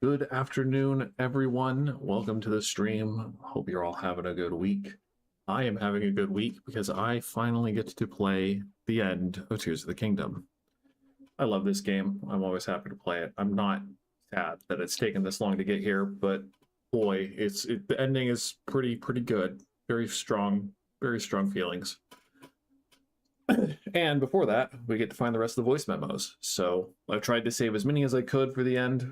Good afternoon, everyone. Welcome to the stream. Hope you're all having a good week. I am having a good week because I finally get to play the end of Tears of the Kingdom. I love this game. I'm always happy to play it. I'm not sad that it's taken this long to get here, but boy, the ending is pretty good. Very strong feelings. And before that, we get to find the rest of the voice memos. So I've tried to save as many as I could for the end.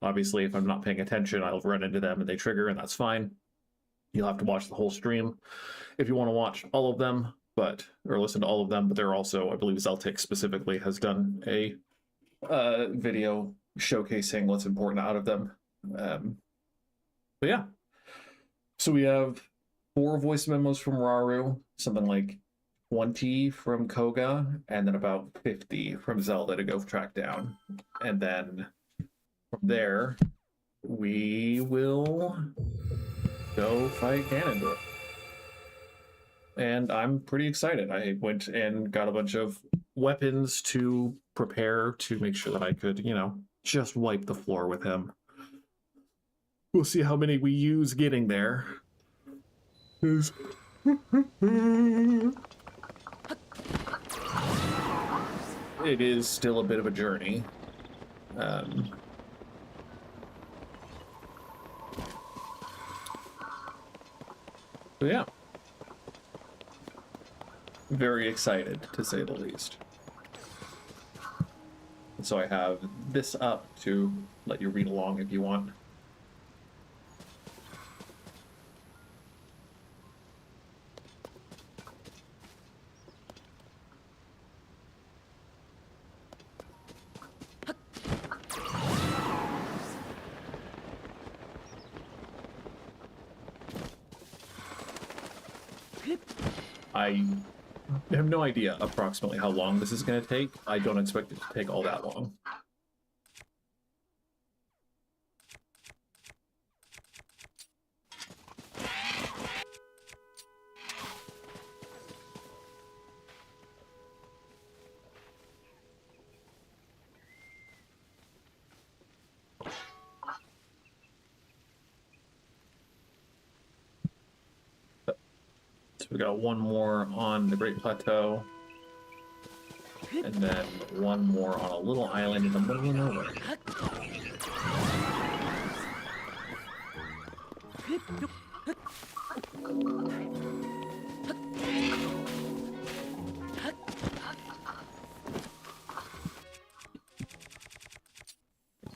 Obviously, if I'm not paying attention, I'll run into them and they trigger, and that's fine. You'll have to watch the whole stream if you want to watch all of them, or listen to all of them. But they're also, I believe, Zeltic specifically has done a video showcasing what's important out of them. But yeah, so we have 4 voice memos from Rauru, something like 20 from Kogha, and then about 50 from Zelda to go track down. And then from there, we will go fight Ganondorf. And I'm pretty excited. I went and got a bunch of weapons to prepare to make sure that I could, just wipe the floor with him. We'll see how many we use getting there. It is still a bit of a journey. So yeah. Very excited, to say the least. And so I have this up to let you read along if you want. I have no idea approximately how long this is going to take. I don't expect it to take all that long. We got one more on the Great Plateau, and then one more on a little island in the middle of nowhere.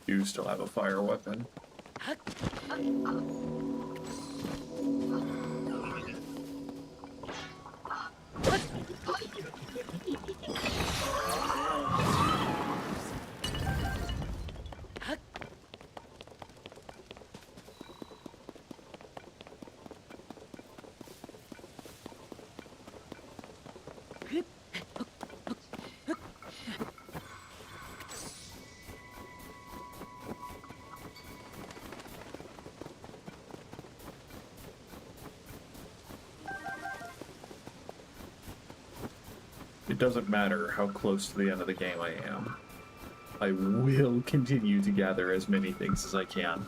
You still have a fire weapon. It doesn't matter how close to the end of the game I am. I will continue to gather as many things as I can.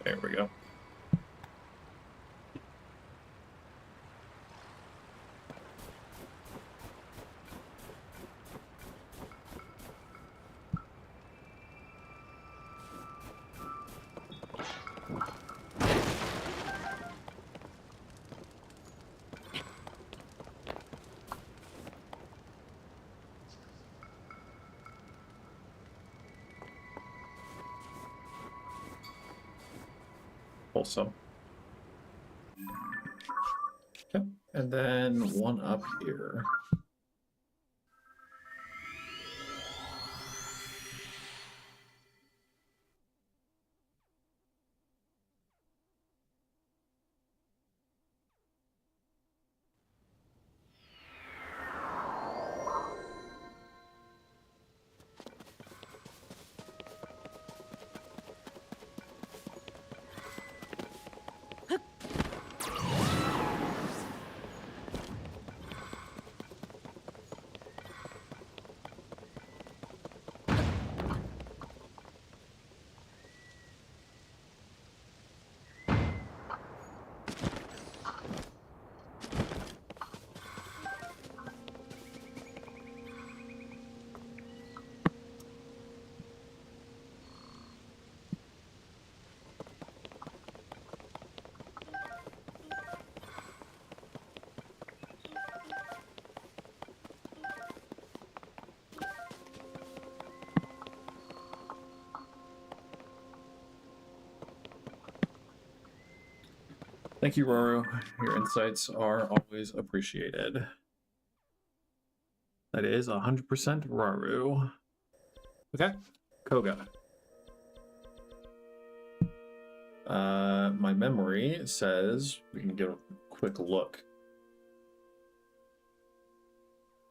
There we go. Also. Okay, and then one up here. Thank you, Rauru. Your insights are always appreciated. That is 100% Rauru. Okay, Kogha. My memory says we can give a quick look.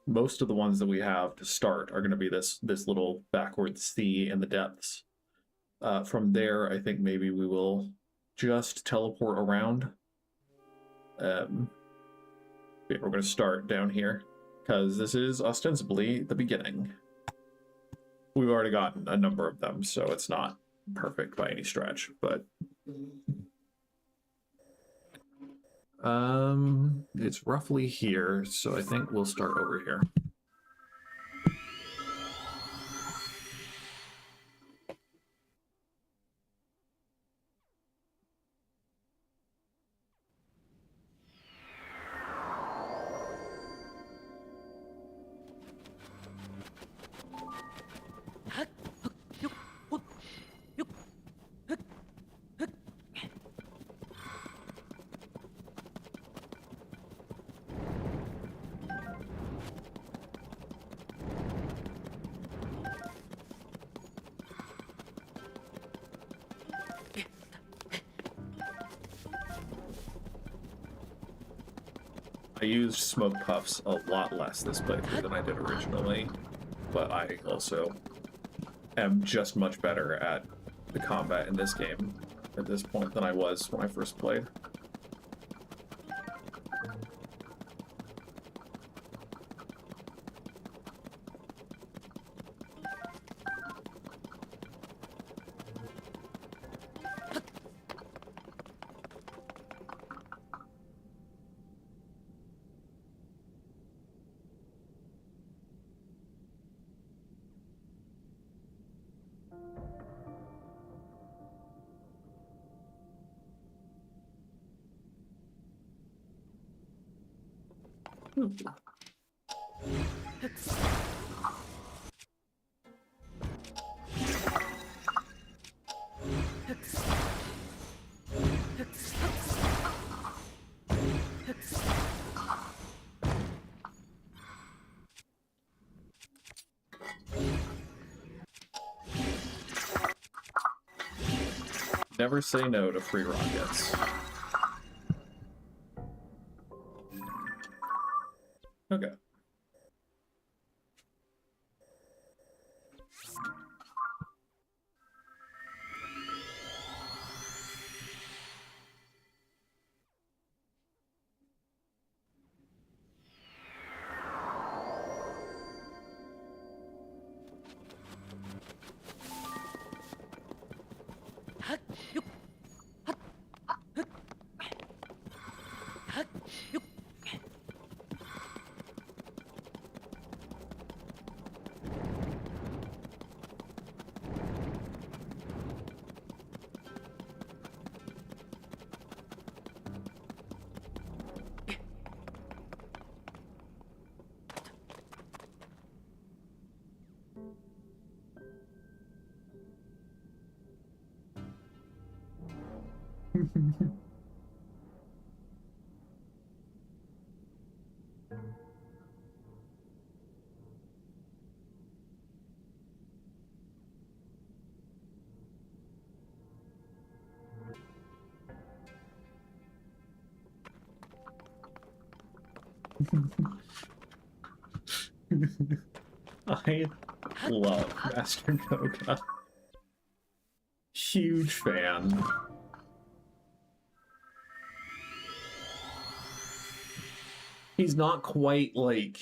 Most of the ones that we have to start are going to be this little backward sea in the depths. From there, I think maybe we will just teleport around. Yeah, we're going to start down here because this is ostensibly the beginning. We've already gotten a number of them, so it's not perfect by any stretch, but it's roughly here, so I think we'll start over here. I used smoke puffs a lot less this playthrough than I did originally, but I also am just much better at the combat in this game at this point than I was when I first played. Never say no to free rockets. Okay. I love Master Kogha. Huge fan. He's not quite like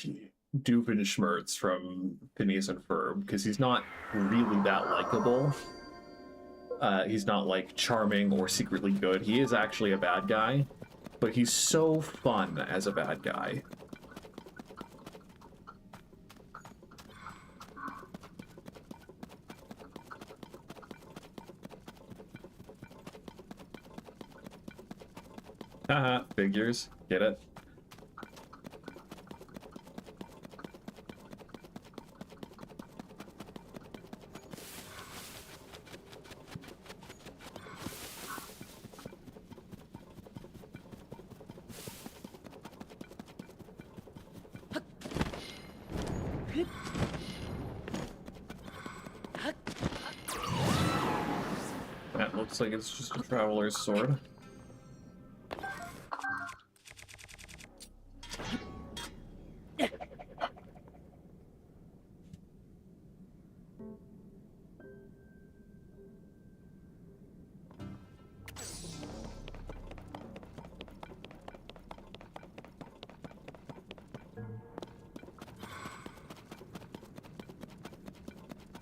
Doofenshmirtz from Phineas and Ferb, because he's not really that likable. He's not like charming or secretly good. He is actually a bad guy, but he's so fun as a bad guy. Haha, figures. Get it? That looks like it's just a traveler's sword.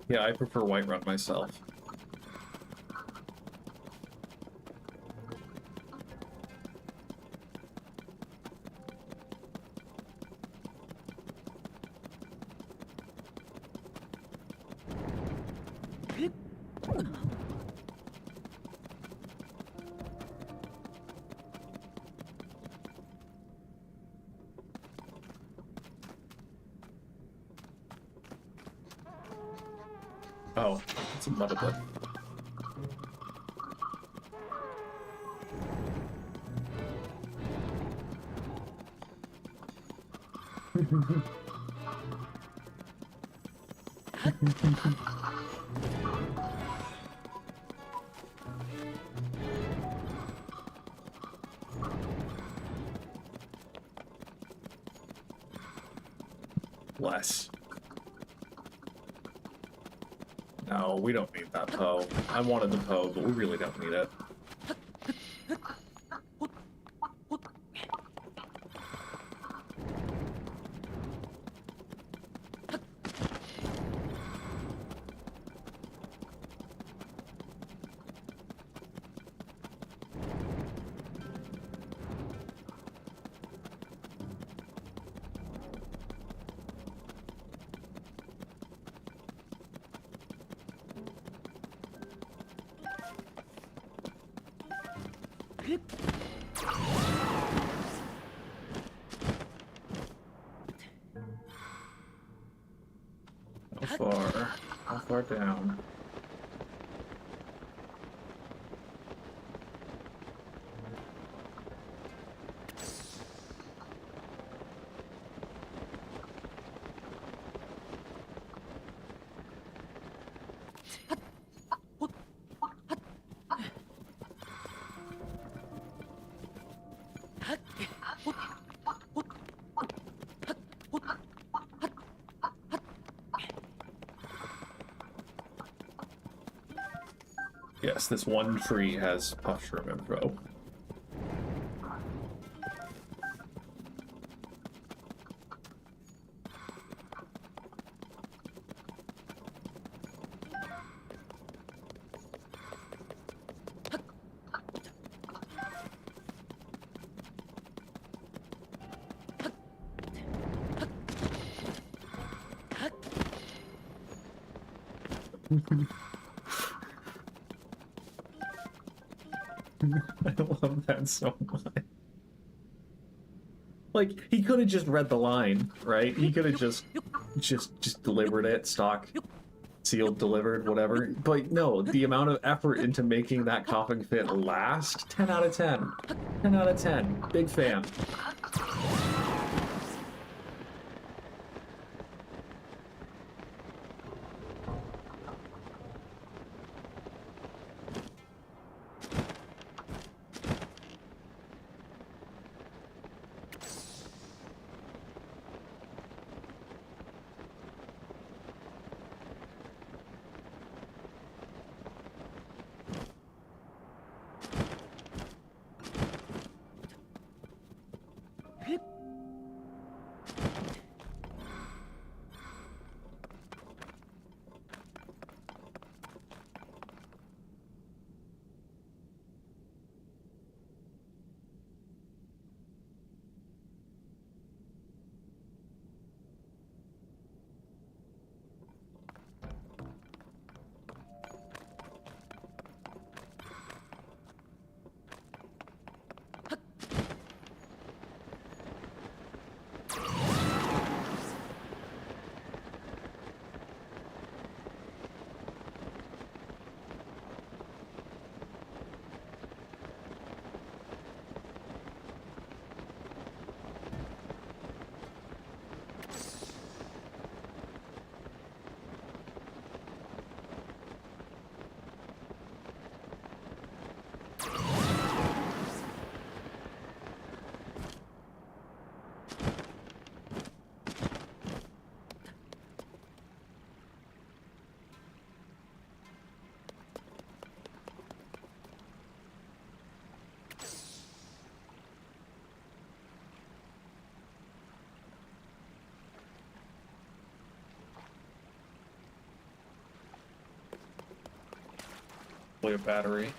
Yeah, I prefer Whiterun myself. Oh, it's a mud bit. Bless. No, we don't need that Poe. I wanted the Poe, but we really don't need it. How far down? Yes, this one tree has mushroom info. I love that so much. Like, he could have just read the line, right? He could have just delivered it, stock, sealed, delivered, whatever. But no, the amount of effort into making that coughing fit last, 10 out of 10. 10 out of 10. Big fan. hopefully a battery.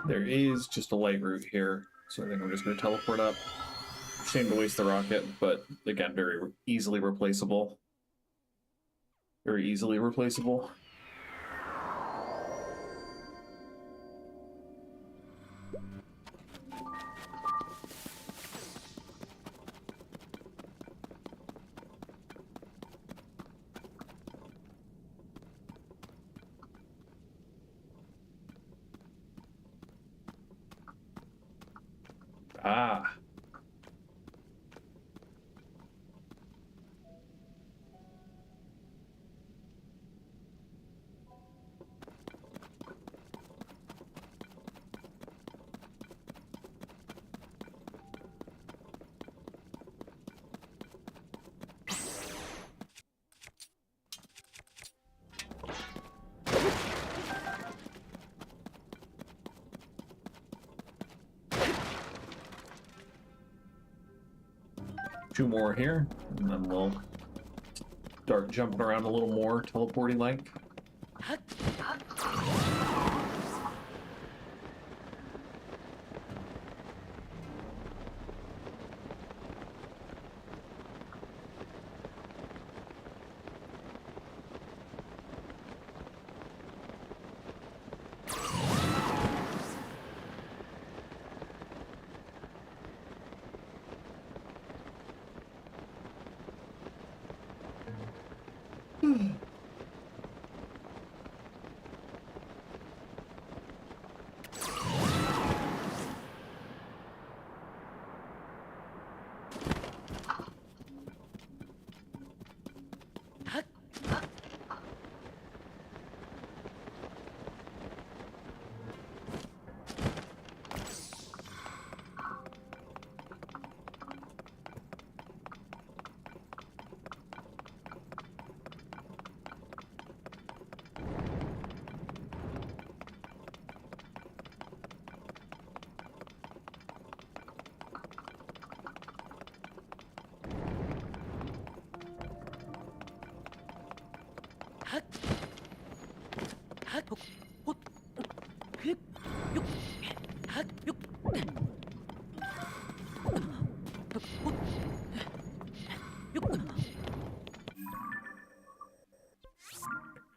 There is just a light route here, so I think I'm just going to teleport up. Shame to waste the rocket, but again, very easily replaceable. Very easily replaceable. Ah. Two more here, and then we'll start jumping around a little more, teleporting like.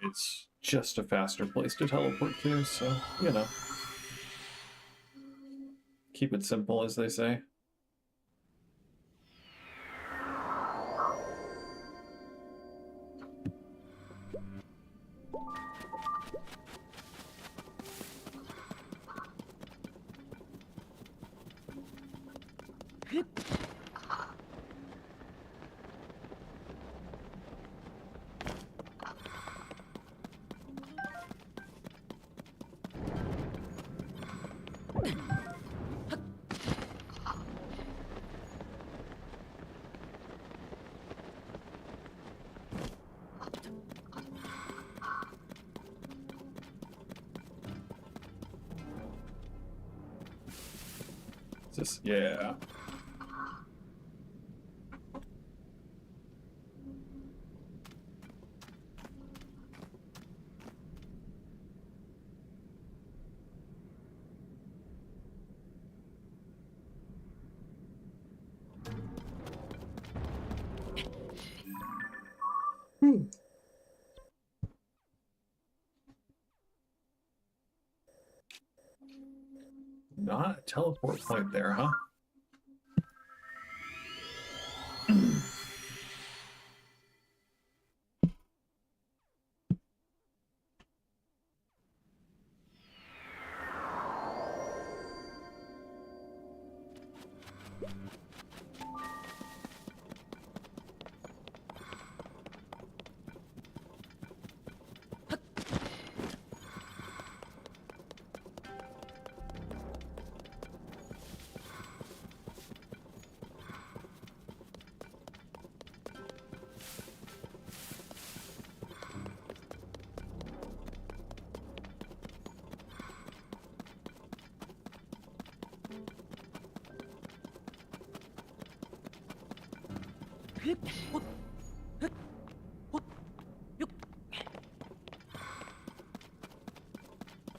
It's just a faster place to teleport to, so, you know. Keep it simple, as they say. Just, yeah. Not a teleport point there, huh?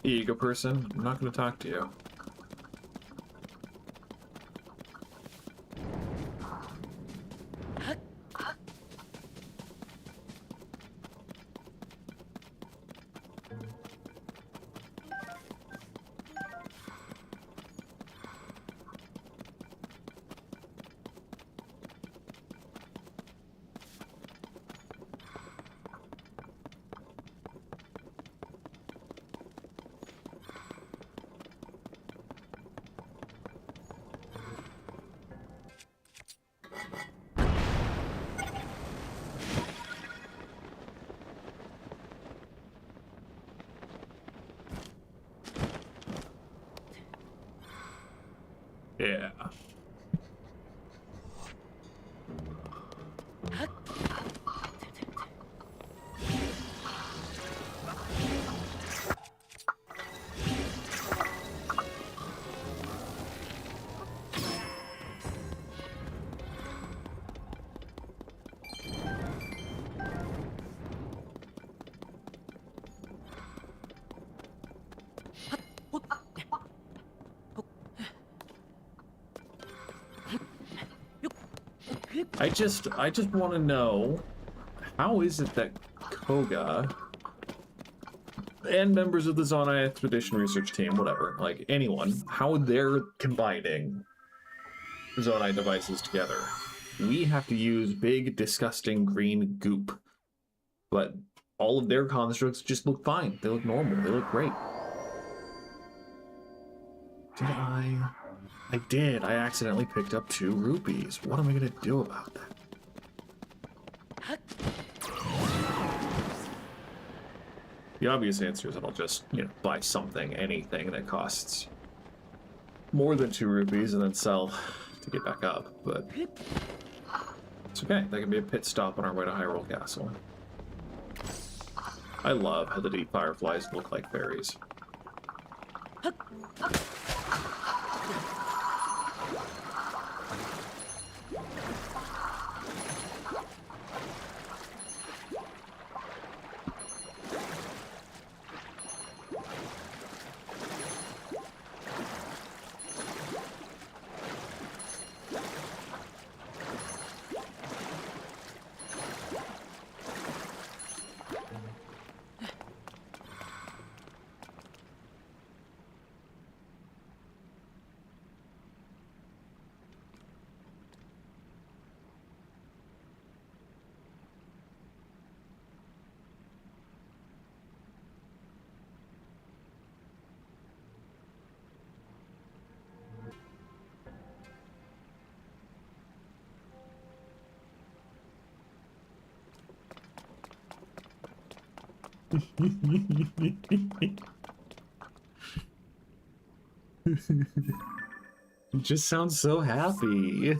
Ego person, I'm not going to talk to you. Yeah. I just want to know, how is it that Kogha and members of the Zonai Expedition Research Team, whatever, like anyone, how they're combining Zonai devices together? We have to use big, disgusting green goop, but all of their constructs just look fine. They look normal. They look great. Did I? I did. I accidentally picked up 2 rupees. What am I going to do about that? The obvious answer is that I'll just, buy something, anything that costs more than 2 rupees and then sell to get back up, but it's okay. That can be a pit stop on our way to Hyrule Castle. I love how the deep fireflies look like fairies. It just sounds so happy.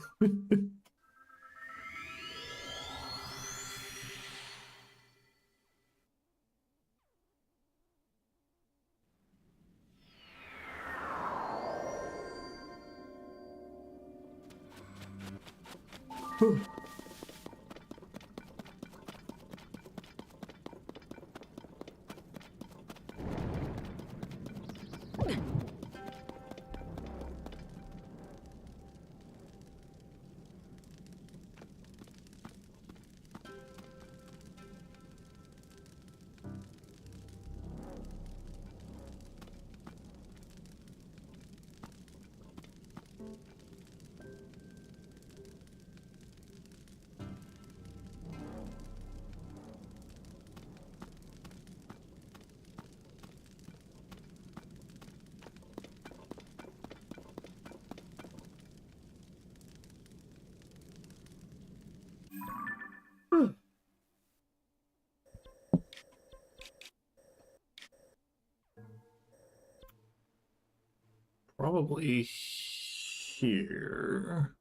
probably here.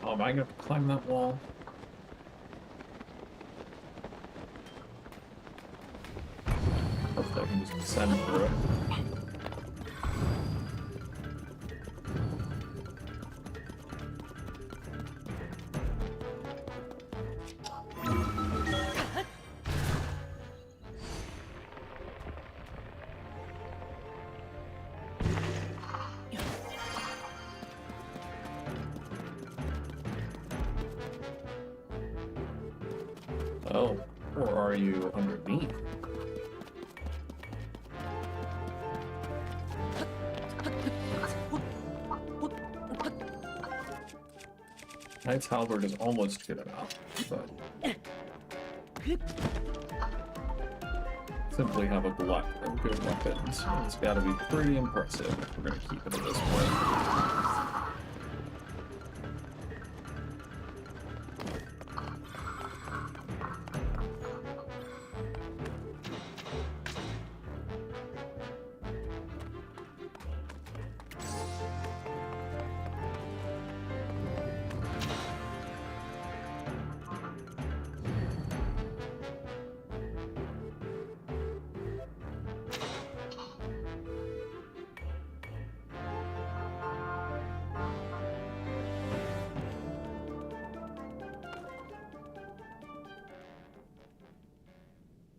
Oh, am I gonna have to climb that wall? Hopefully I can just descend through it. Oh, or are you underneath? Knight's Halberd is almost good enough, but simply have a glut of good weapons. It's got to be pretty impressive if we're going to keep it at this point.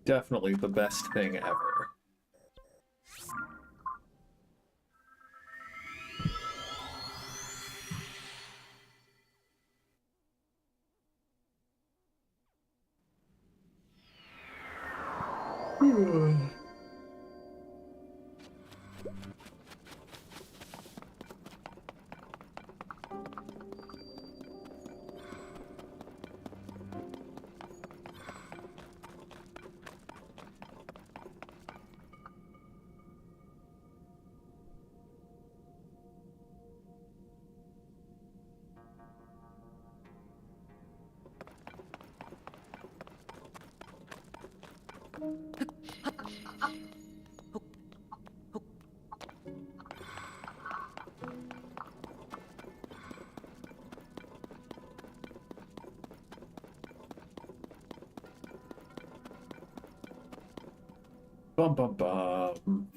Definitely the best thing ever. Bum bum bum.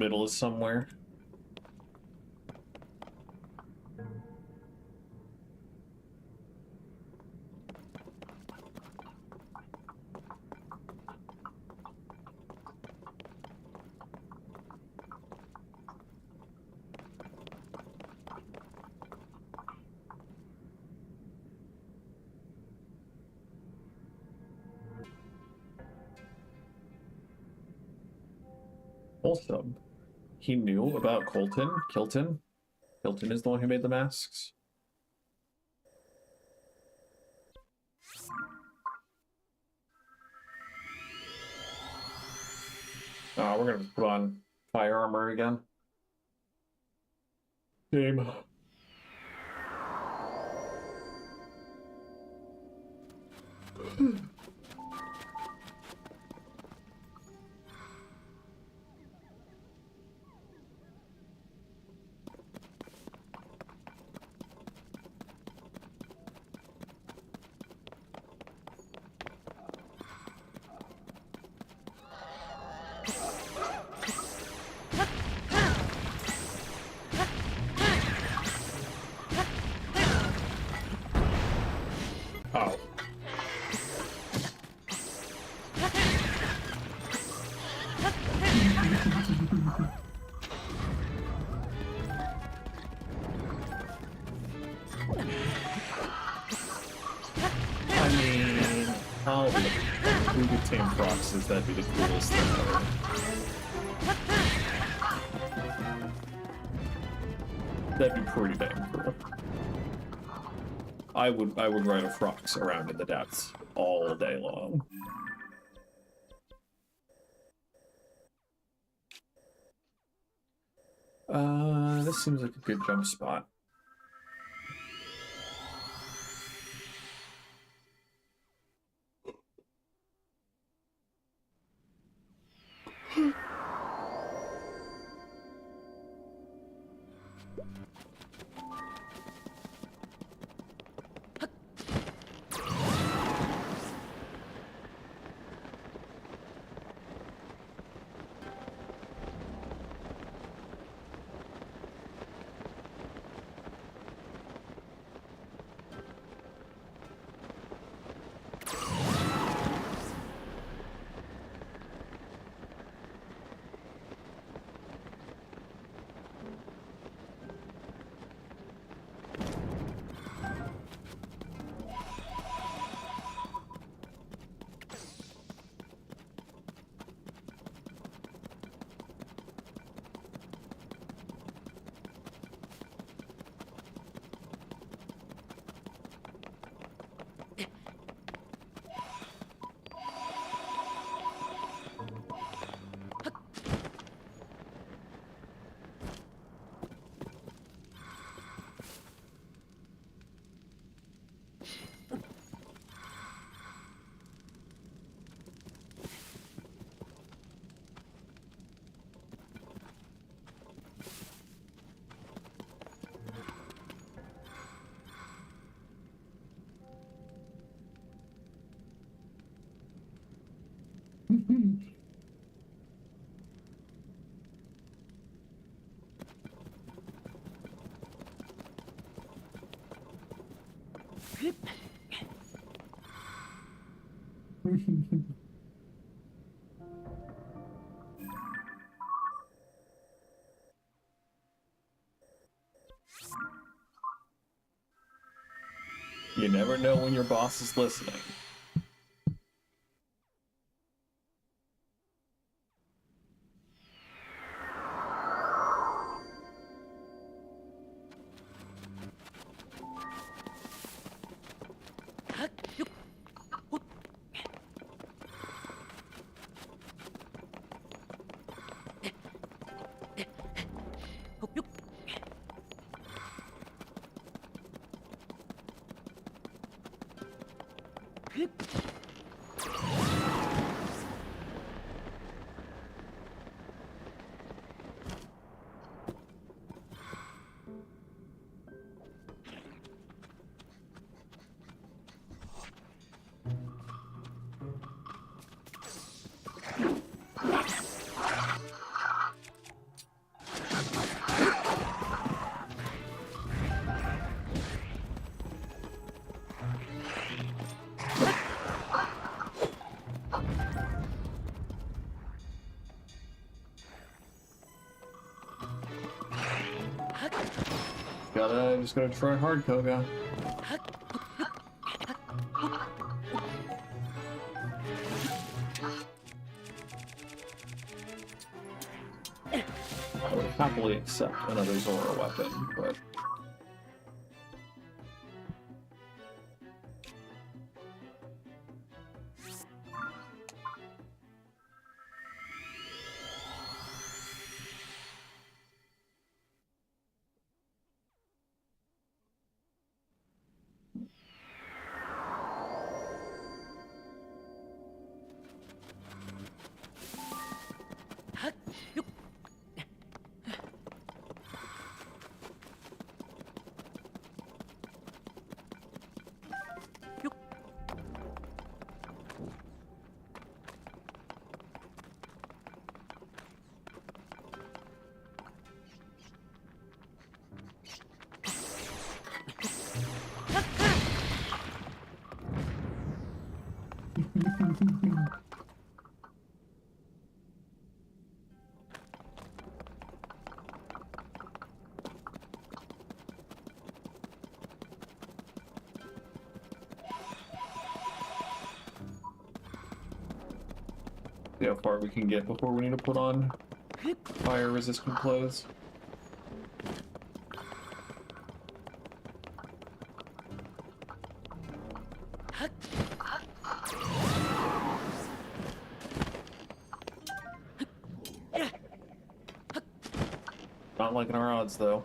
middle is somewhere. Also, he knew about Kilton. Kilton is the one who made the masks. Oh, we're gonna put on fire armor again. Game. Oh. I mean, how we could tame foxes, that'd be the coolest thing ever. That'd be pretty dang cool. I would ride a fox around in the depths all day long. This seems like a good jump spot. You never know when your boss is listening. Just gotta try hard, Kogha. I would happily accept another Zora weapon, but... See how far we can get before we need to put on fire-resistant clothes. Not liking our odds, though.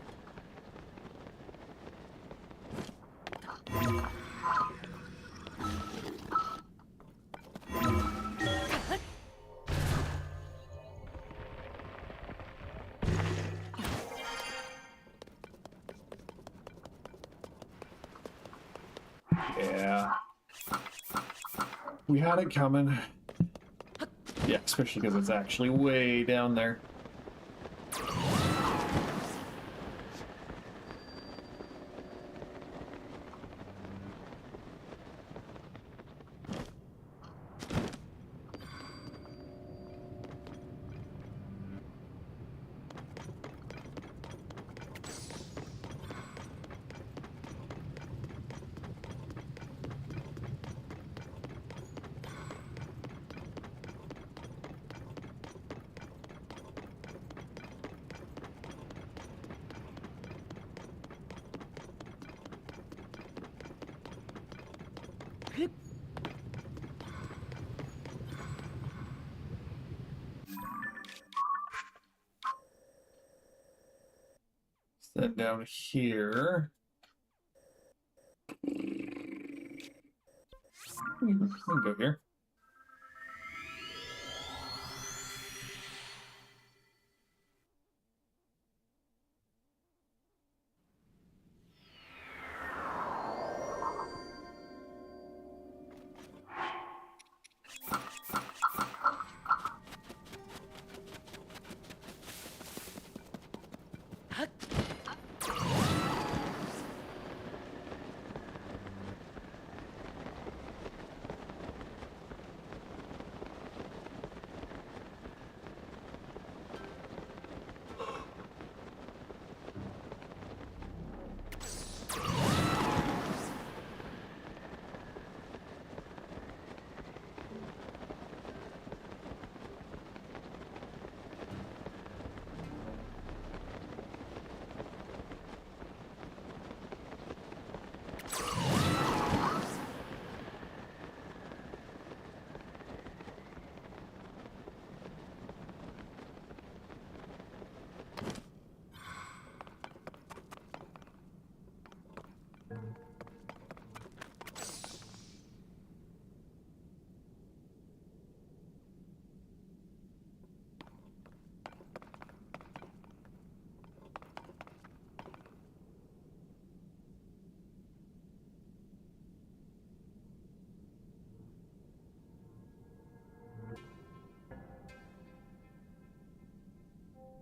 Yeah. We had it coming. Yeah, especially because it's actually way down there. Then down here. We can go here.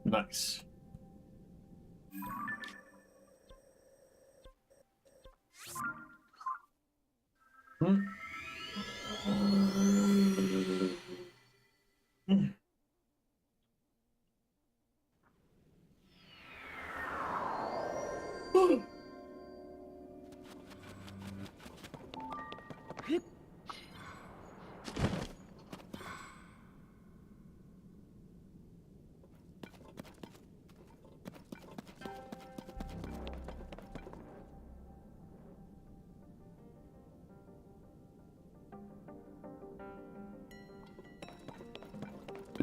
Nice.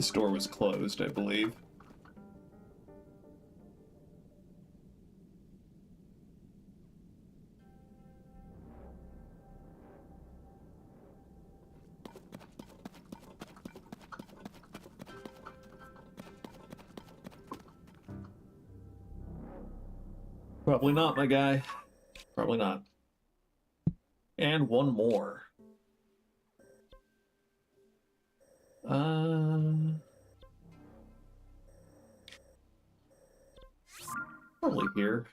This door was closed, I believe. Probably not, my guy. Probably not. And one more. Probably here.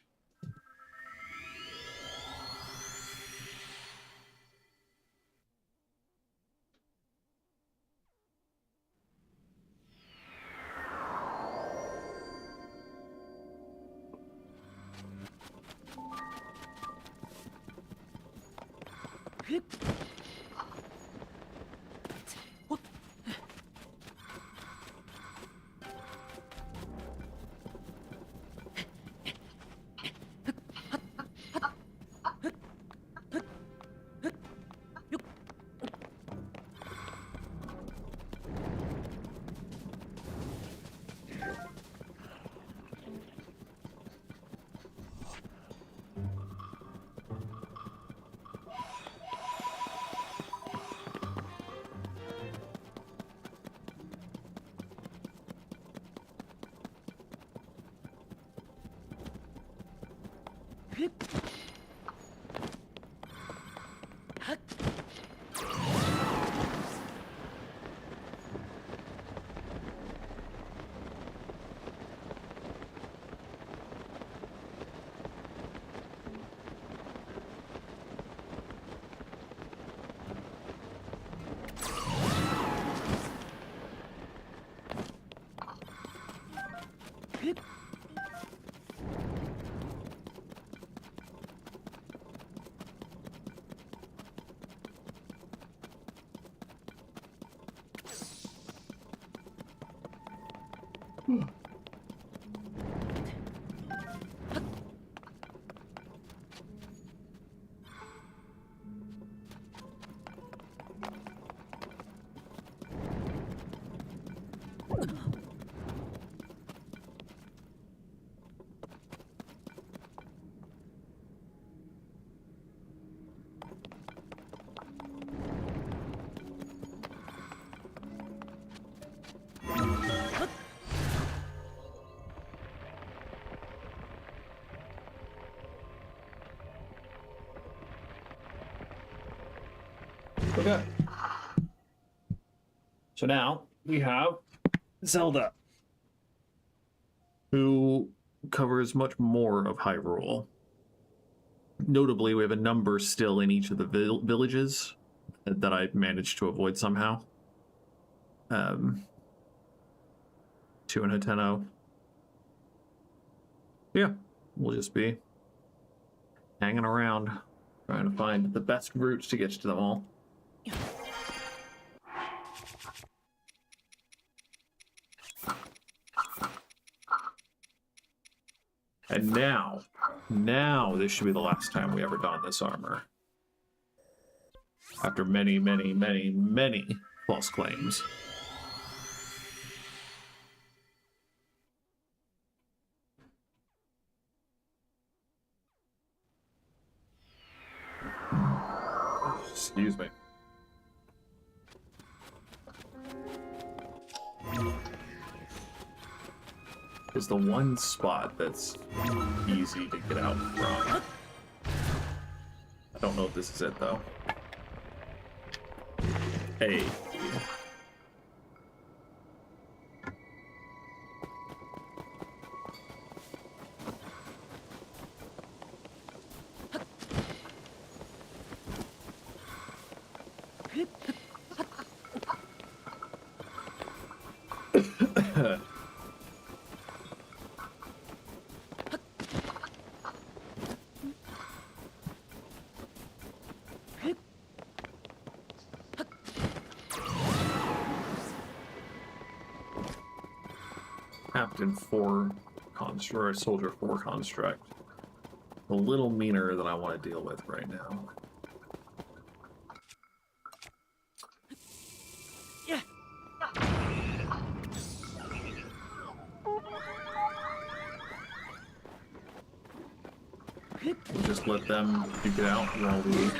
Okay. So now we have Zelda, who covers much more of Hyrule. Notably, we have a number still in each of the villages that I managed to avoid somehow. 2 and a 10-0. Yeah, we'll just be hanging around, trying to find the best routes to get to them all. And now this should be the last time we ever don this armor. After many, many, many, many false claims. Excuse me. Is the one spot that's easy to get out from. I don't know if this is it though. Hey. Captain 4 construct, or Soldier 4 construct. A little meaner than I want to deal with right now. We'll just let them duke it out while we...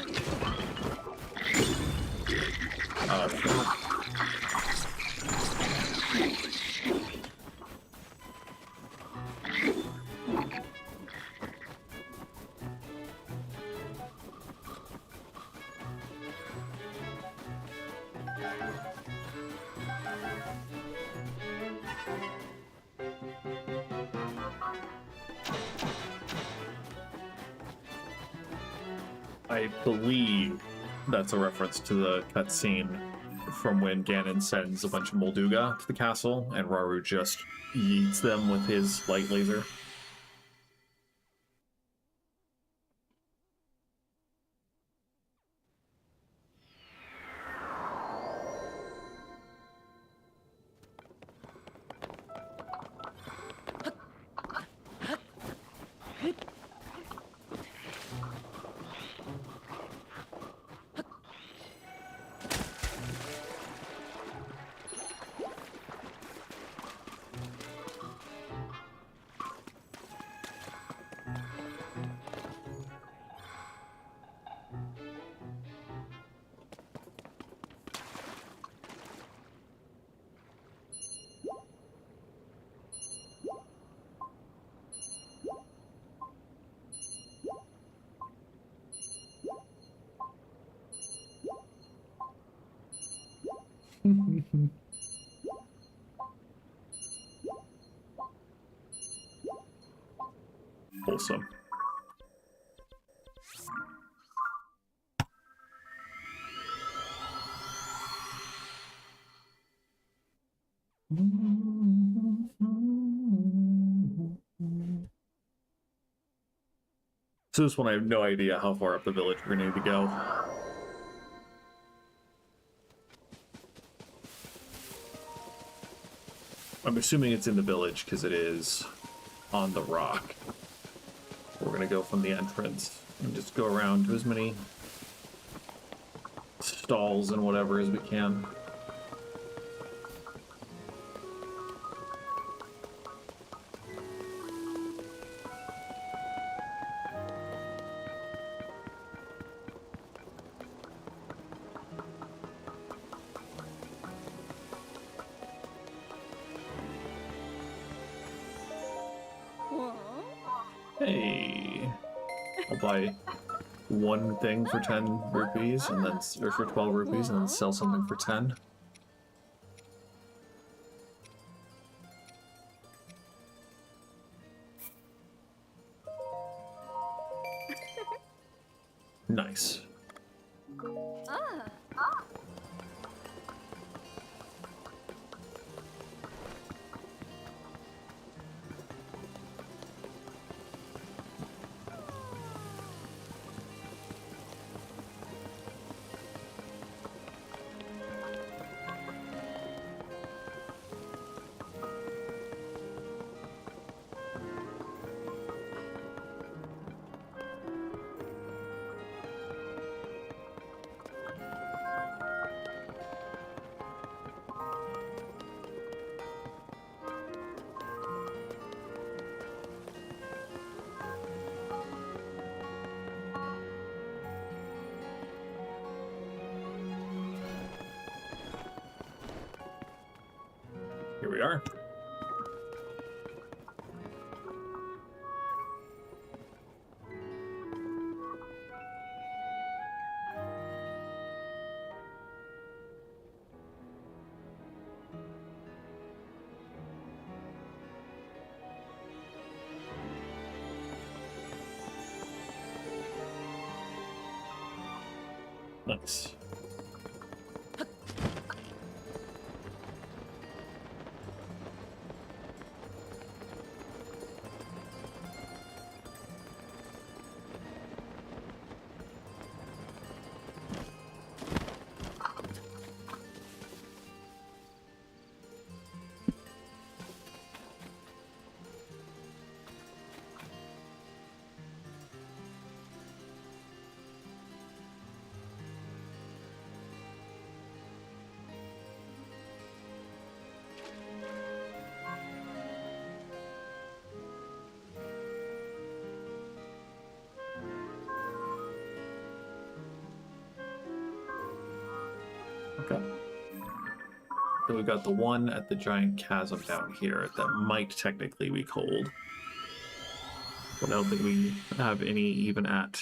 I believe that's a reference to the cutscene from when Ganon sends a bunch of Molduga to the castle, and Rauru just yeets them with his light laser. Wholesome. So this one I have no idea how far up the village we're gonna need to go. I'm assuming it's in the village because it is on the rock. We're gonna go from the entrance and just go around to as many stalls and whatever as we can. Hey, I'll buy one thing for 10 rupees and then, or for 12 rupees and then sell something for 10. Nice. Here we are. Nice. Okay. So we've got the one at the giant chasm down here that might technically be cold. But I don't think we have any even at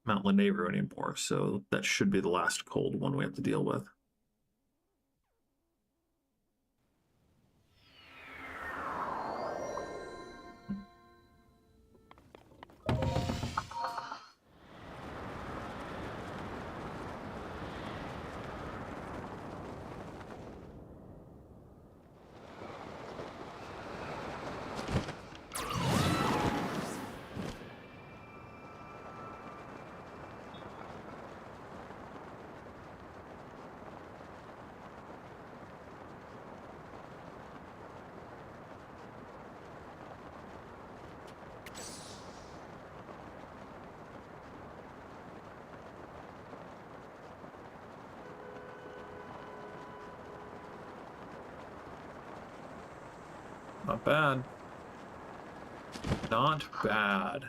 Mount Lanayru anymore, so that should be the last cold one we have to deal with. Not bad. Not bad.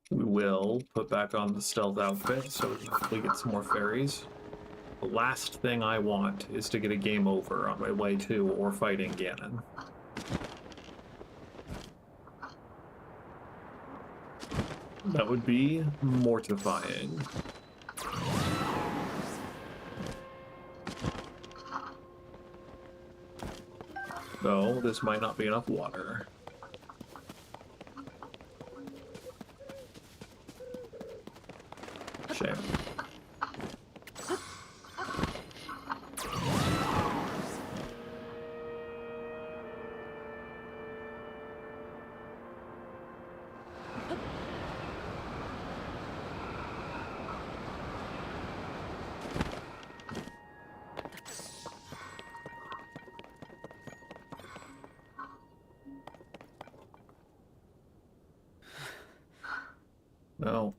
We will put back on the stealth outfit so we can hopefully get some more fairies. The last thing I want is to get a game over on my way to or fighting Ganon. That would be mortifying. Though, this might not be enough water. Shame. No.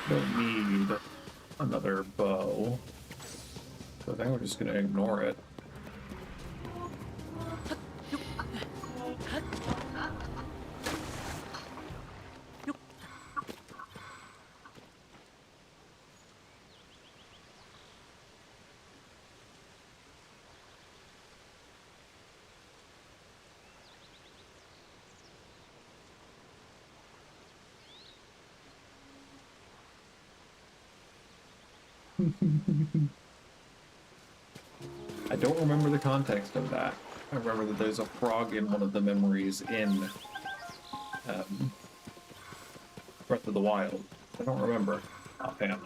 Don't need another bow. So I think we're just gonna ignore it. I don't remember the context of that. I remember that there's a frog in one of the memories in Breath of the Wild. I don't remember offhand.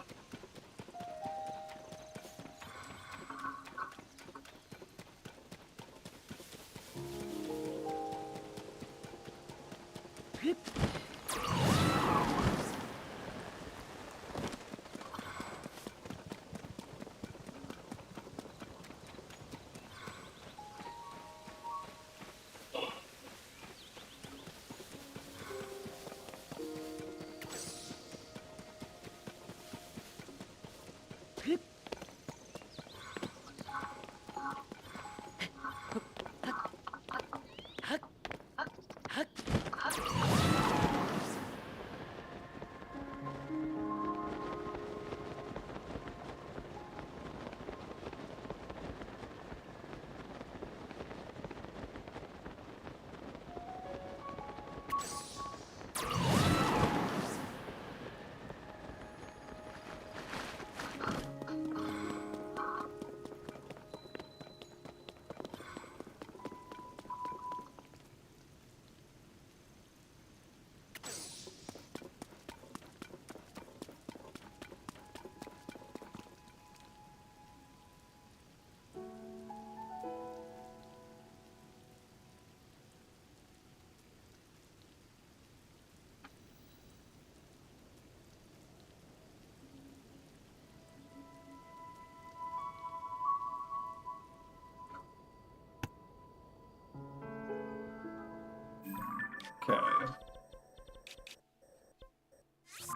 Okay.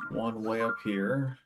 One way up here.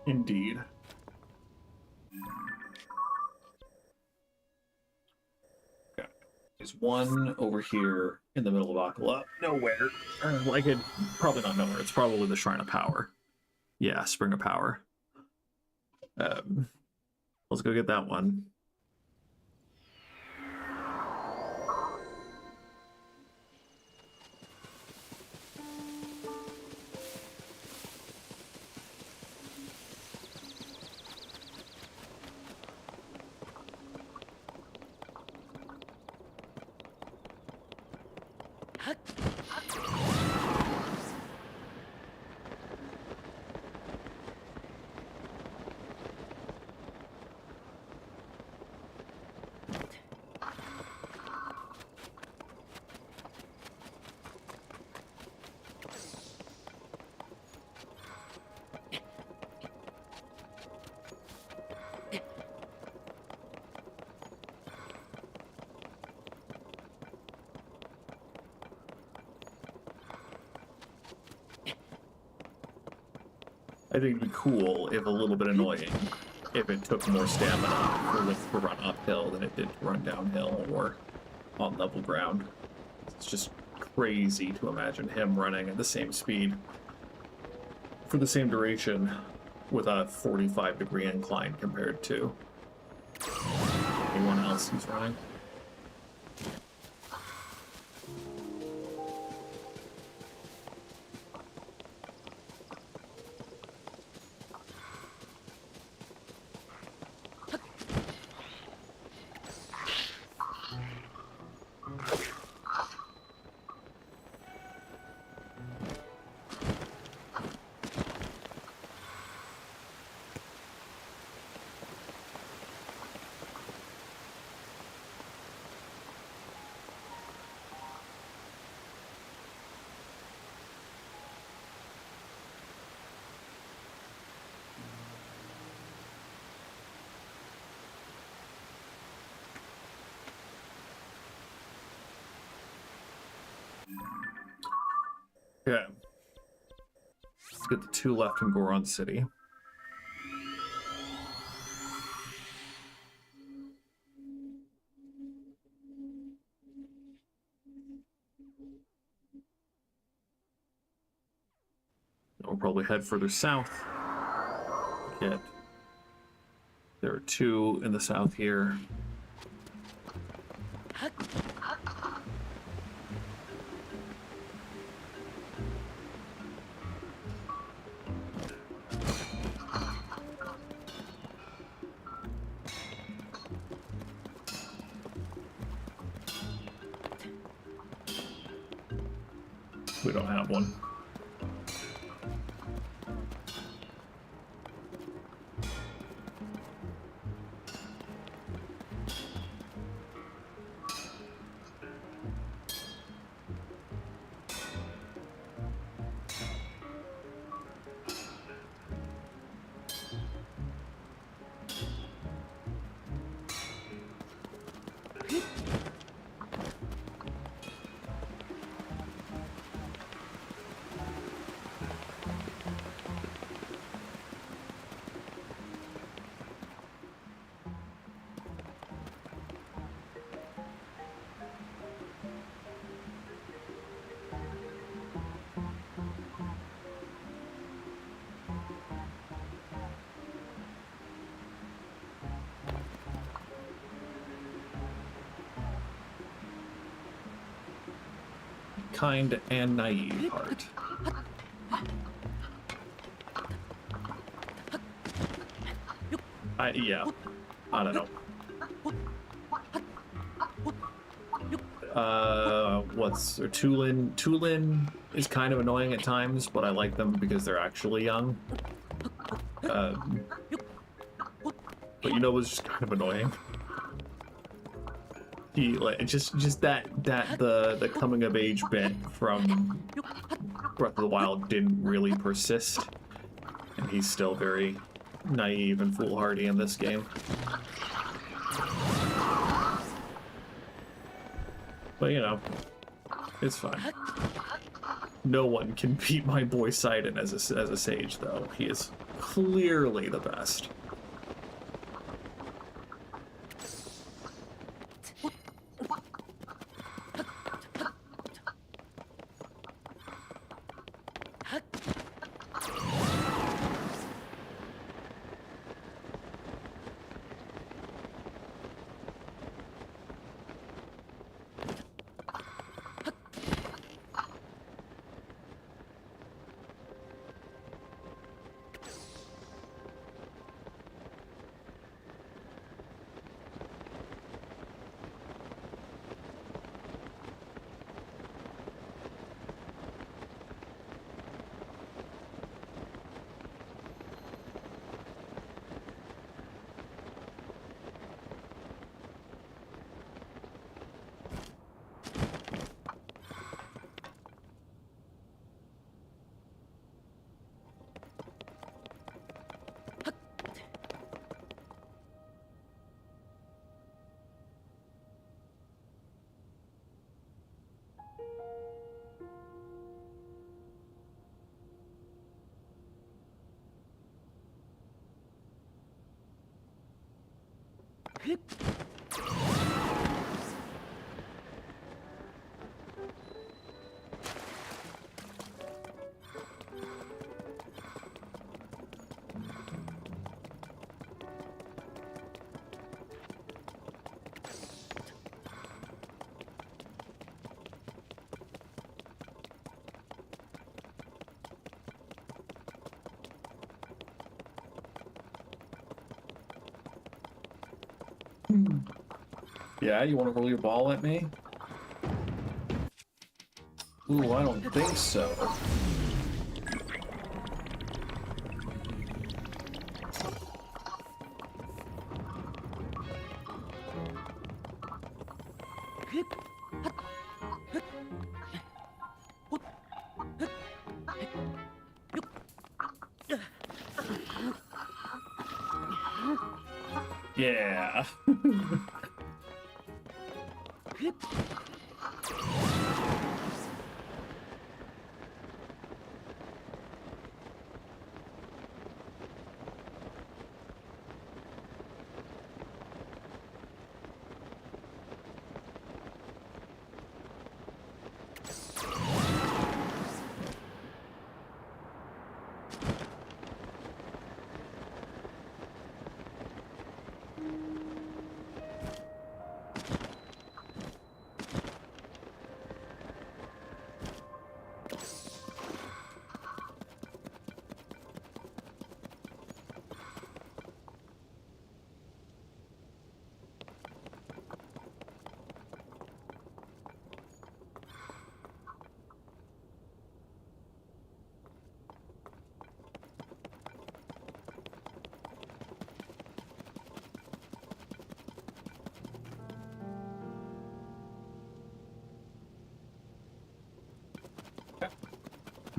Indeed. Okay. There's one over here in the middle of Akala. Nowhere. Like it, probably not nowhere. It's probably the Shrine of Power. Yeah, Spring of Power. Let's go get that one. I think it'd be cool, if a little bit annoying, if it took more stamina for Link to run uphill than it did to run downhill or on level ground. It's just crazy to imagine him running at the same speed for the same duration with a 45-degree incline compared to anyone else who's running. Okay. Let's get the 2 left in Goron City. We'll probably head further south. There are 2 in the south here. We don't have one. Kind and naive heart. Yeah, I don't know. What's or Tulin? Tulin is kind of annoying at times, but I like them because they're actually young. But you know what's just kind of annoying? He like just the coming of age bit from Breath of the Wild didn't really persist, and he's still very naive and foolhardy in this game. But you know, it's fine. No one can beat my boy Sidon as a sage, though. He is clearly the best. Yeah, you want to roll your ball at me? Ooh, I don't think so. Yeah.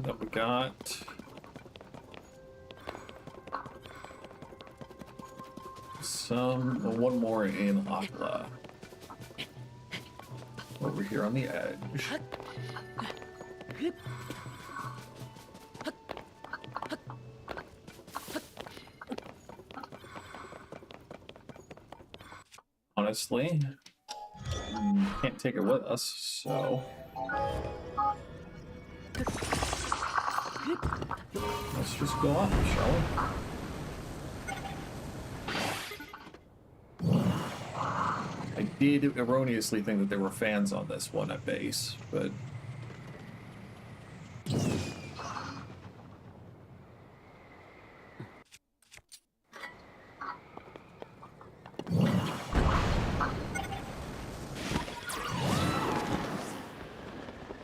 Then we got one more in Akla. Over here on the edge. Honestly, can't take it with us, so let's just go up, shall we? I did erroneously think that there were fans on this one at base, but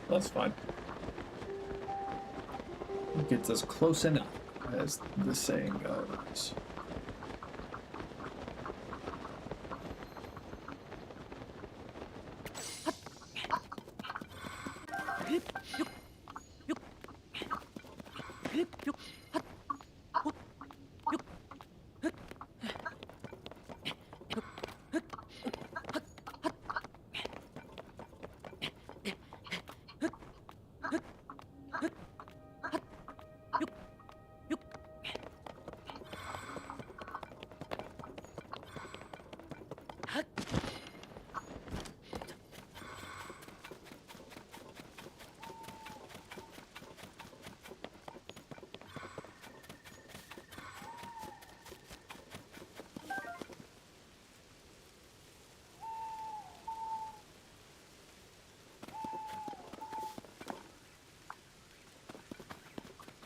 that's fine. It gets us close enough, as the saying goes.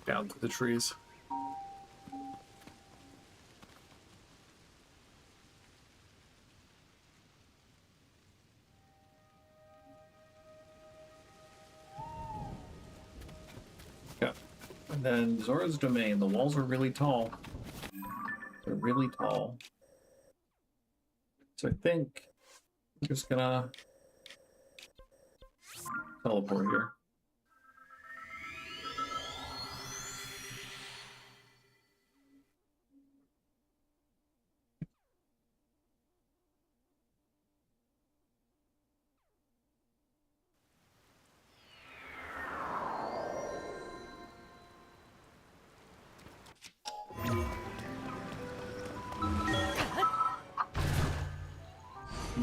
Down to the trees. Yeah. And then Zora's Domain. The walls are really tall. They're really tall. So I think I'm just gonna teleport here.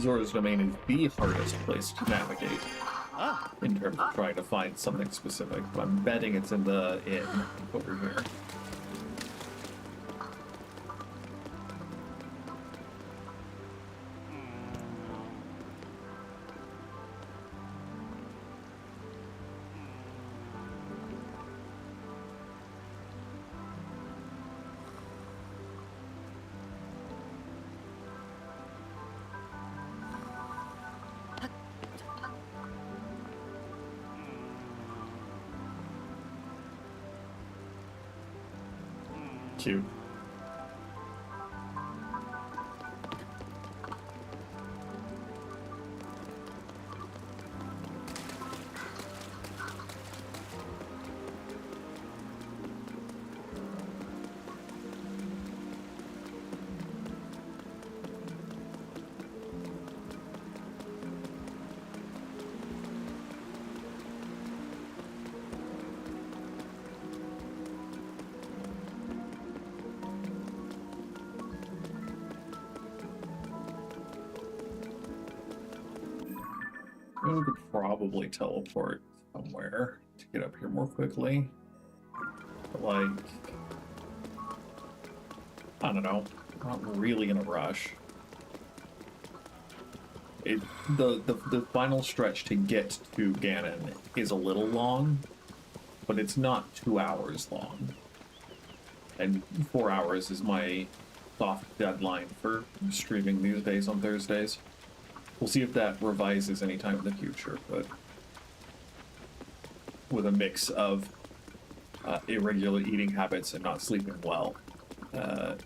Zora's Domain is the hardest place to navigate in terms of trying to find something specific. But I'm betting it's in the inn over here. Cute. We could probably teleport somewhere to get up here more quickly. But like, I don't know, not really in a rush. The final stretch to get to Ganon is a little long, but it's not 2 hours long. And 4 hours is my soft deadline for streaming these days on Thursdays. We'll see if that revises anytime in the future, but with a mix of irregular eating habits and not sleeping well,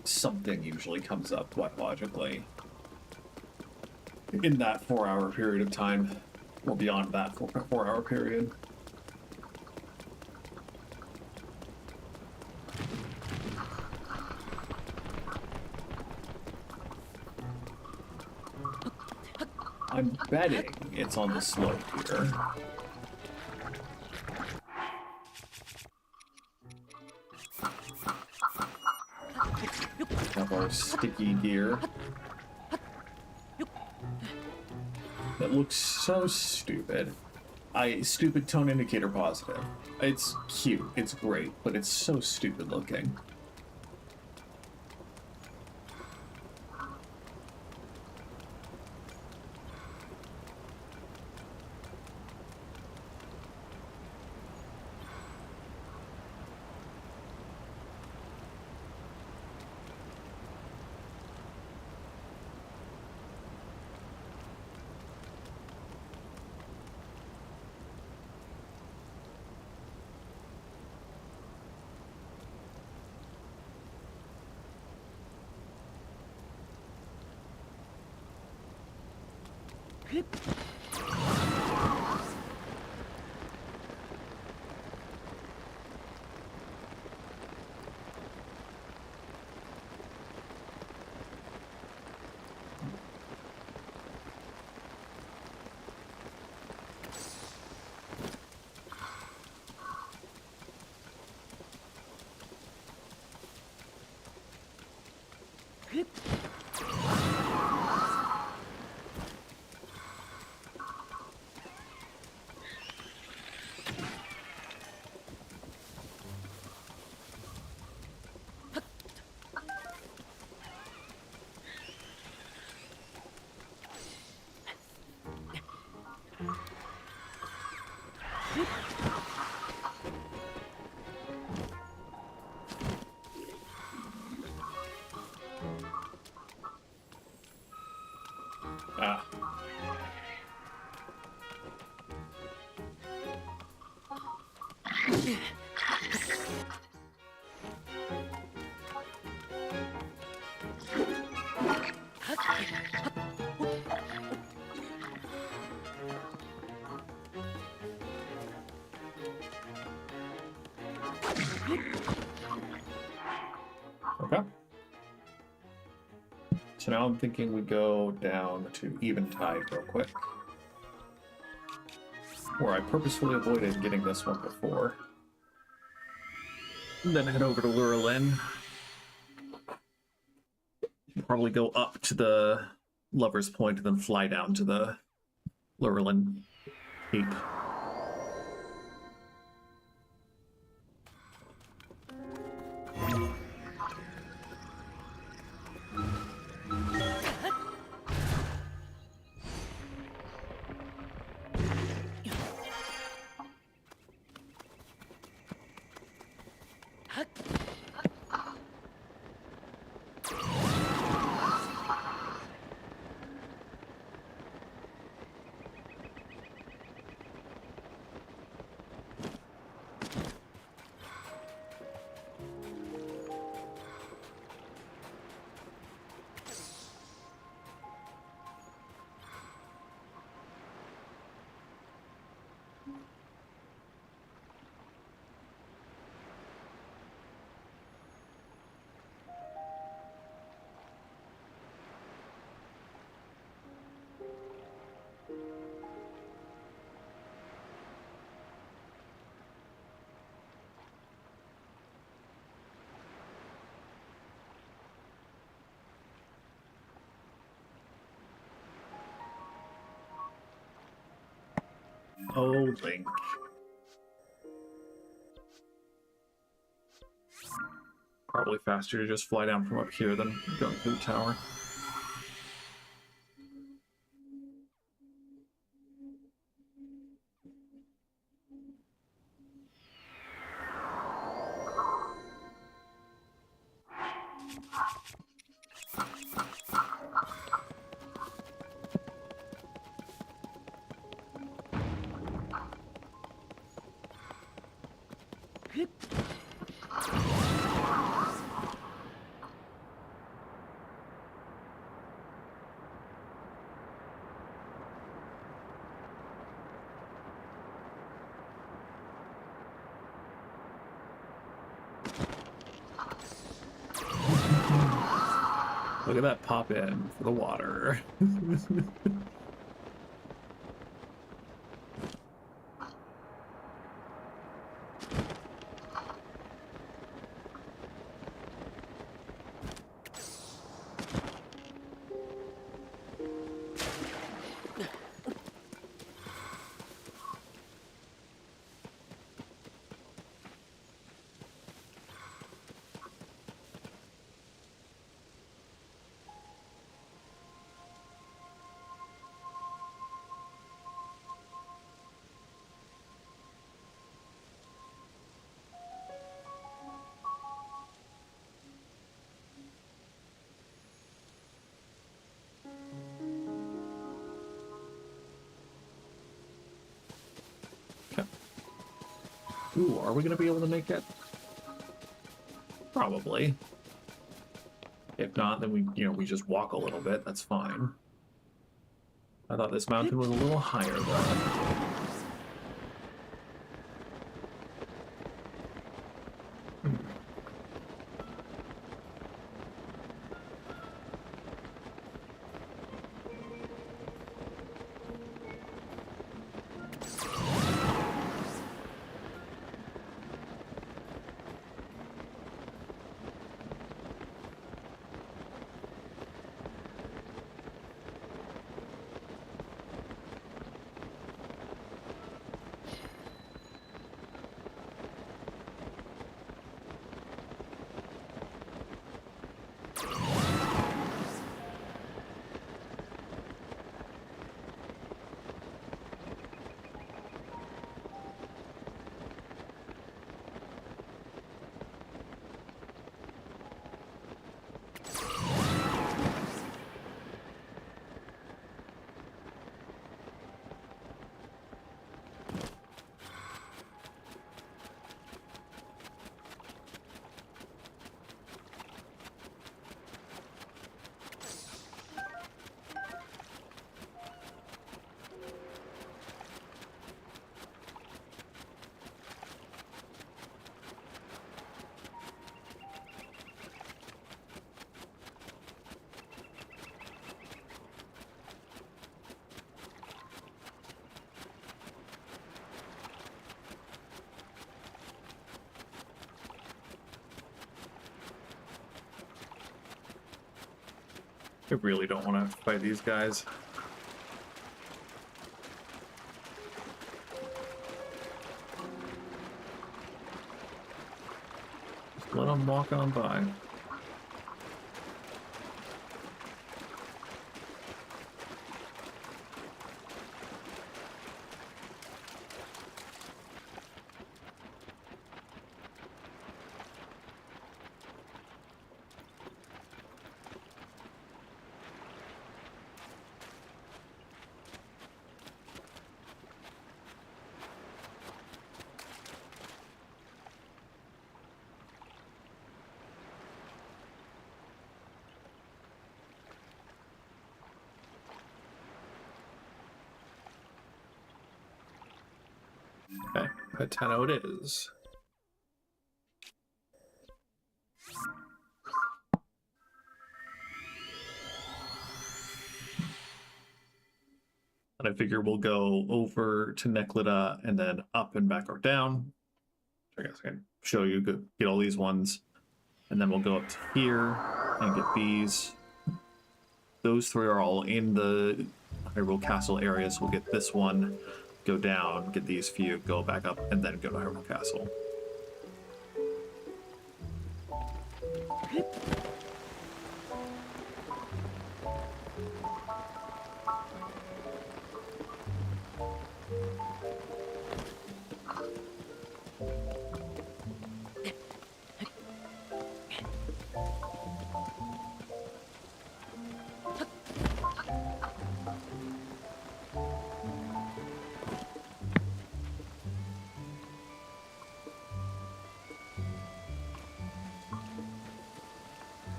something usually comes up quite logically in that 4 hour period of time, or beyond that 4 hour period. I'm betting it's on the slope here. Have our sticky gear. That looks so stupid. Stupid tone indicator positive. It's cute, it's great, but it's so stupid looking. Ah. Okay. So now I'm thinking we go down to Eventide real quick. Where I purposefully avoided getting this one before. And then head over to Lurelin. Probably go up to the Lover's Point and then fly down to the Lurelin Cape. Oh, Link. Probably faster to just fly down from up here than going through the tower. Look at that pop in for the water. Ooh, are we going to be able to make it? Probably. If not, then we just walk a little bit. That's fine. I thought this mountain was a little higher, though. I really don't want to fight these guys. Just let them walk on by. Okay, Pateno it is. And I figure we'll go over to Neclida and then up and back or down. I guess I can show you, get all these ones. And then we'll go up to here and get these. Those three are all in the Hyrule Castle area, so we'll get this one, go down, get these few, go back up, and then go to Hyrule Castle.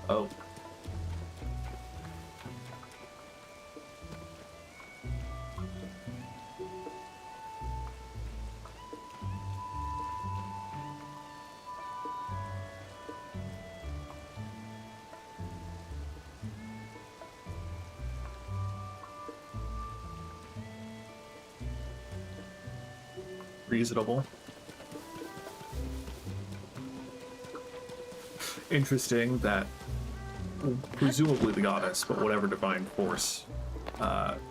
Oh. Reasonable. Interesting that presumably the goddess, but whatever divine force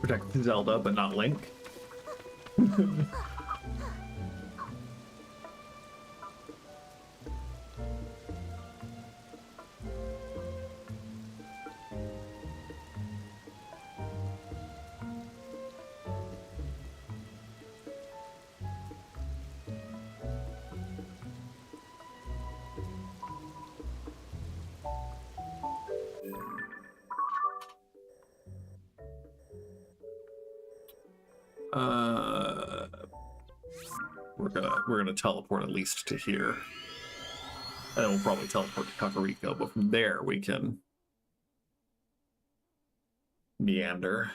protects Zelda, but not Link. We're we're gonna teleport at least to here. And then we'll probably teleport to Kakariko, but from there we can meander.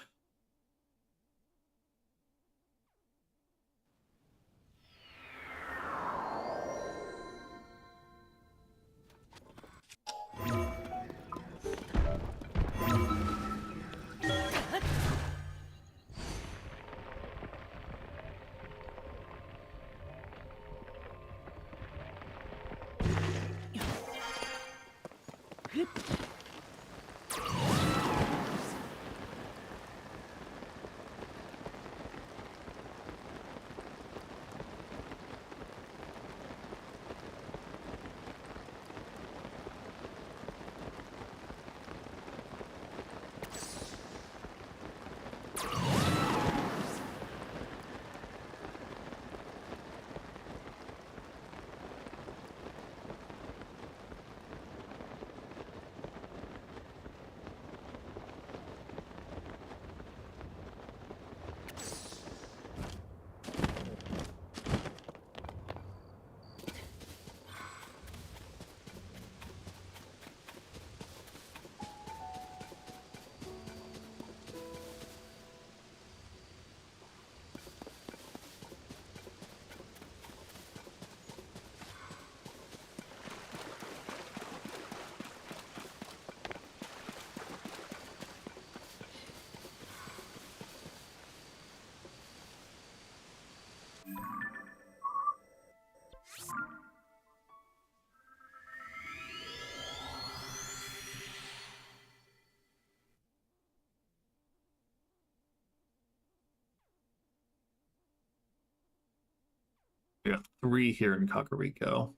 We got 3 here in Kakariko.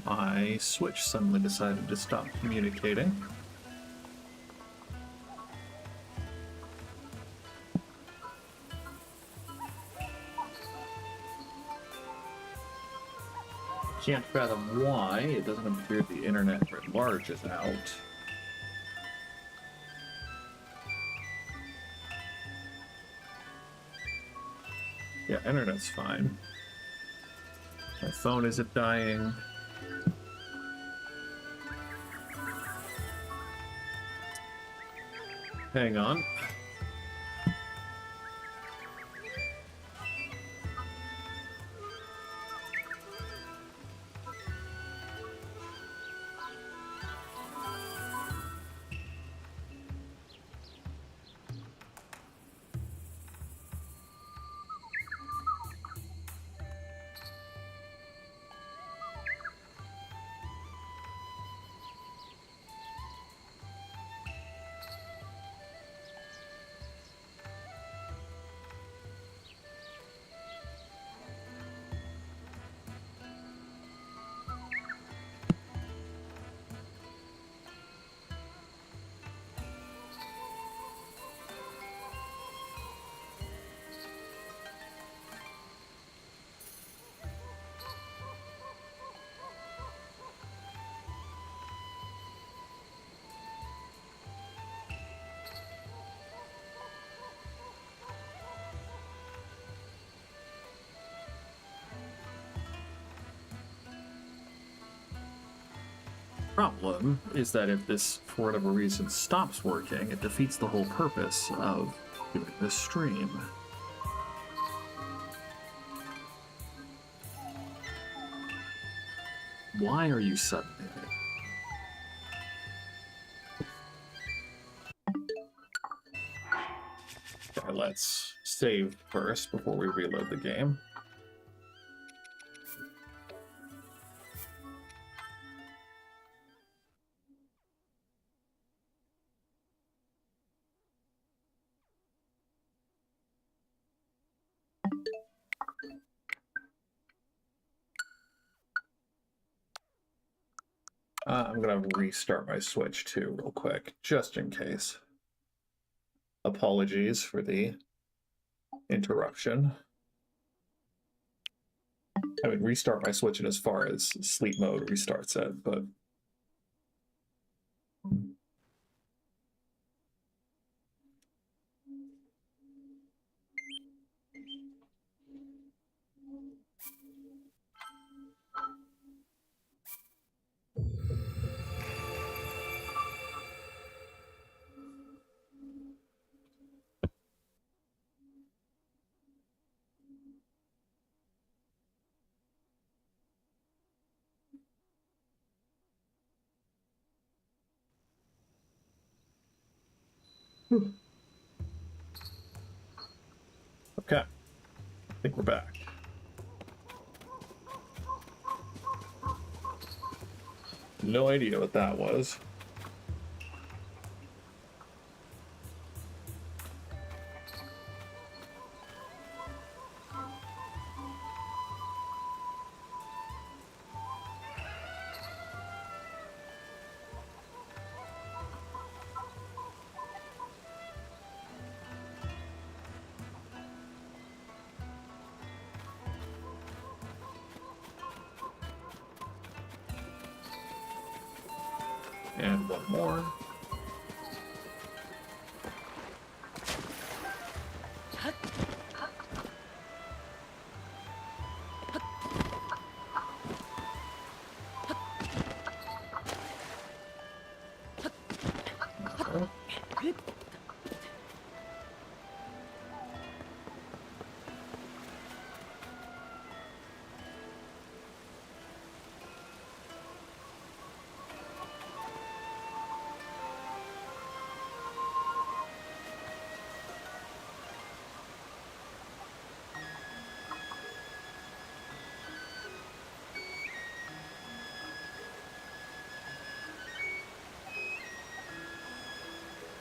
My Switch suddenly decided to stop communicating. Can't fathom why. It doesn't appear the internet writ large is out. Yeah, internet's fine. My phone isn't dying. Hang on. Problem is that if this, for whatever reason, stops working, it defeats the whole purpose of Doing this stream. Why are you suddenly there? Okay, let's save first before we reload the game. I'm gonna restart my Switch too, real quick, just in case. Apologies for the interruption. I would restart my Switch in as far as sleep mode restarts it, but okay. I think we're back. No idea what that was. And one more.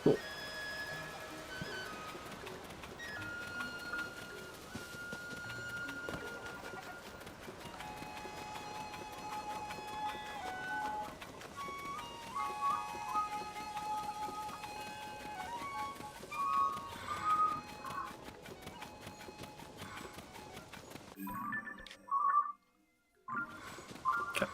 Cool. Okay.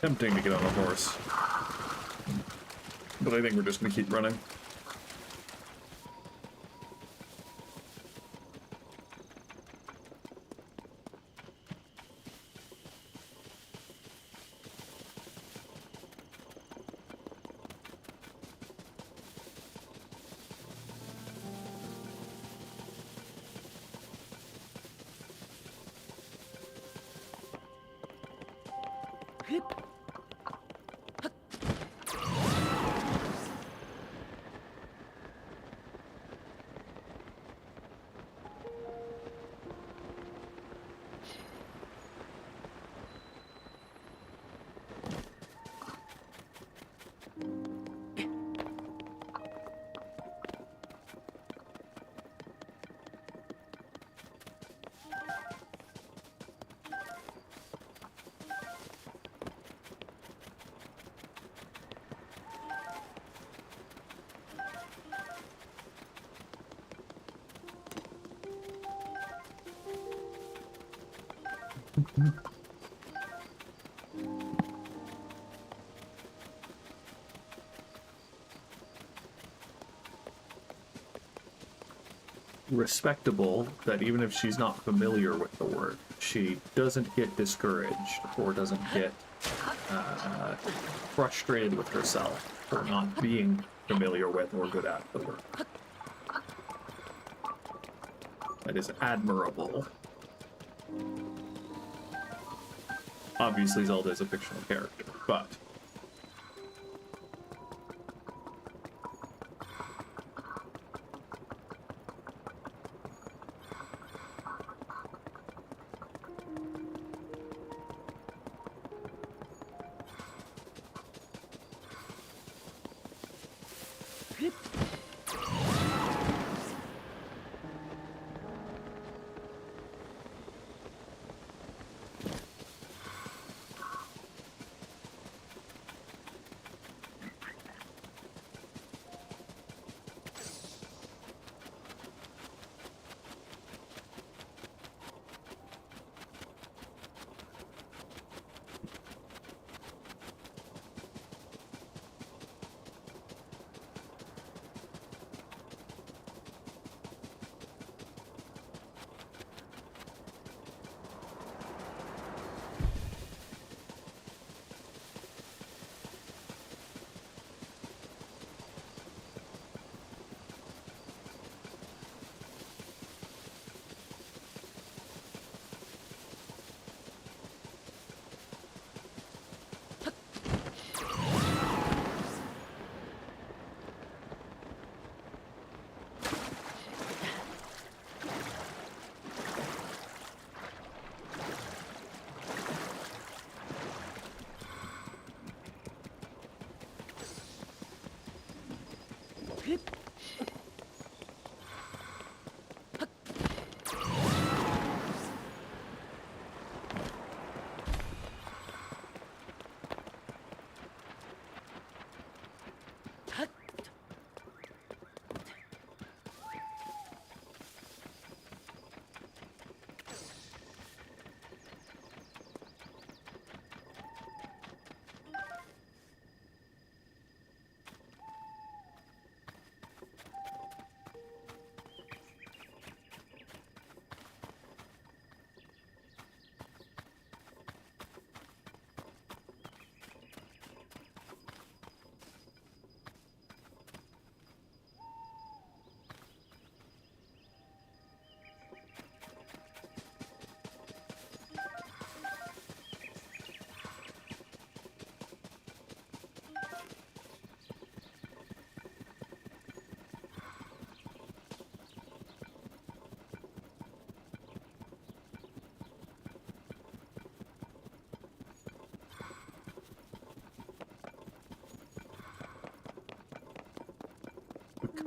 Tempting to get on a horse. But I think we're just going to keep running. Respectable that even if she's not familiar with the word, she doesn't get discouraged or doesn't get frustrated with herself for not being familiar with or good at the word. That is admirable. Obviously, Zelda is a fictional character, but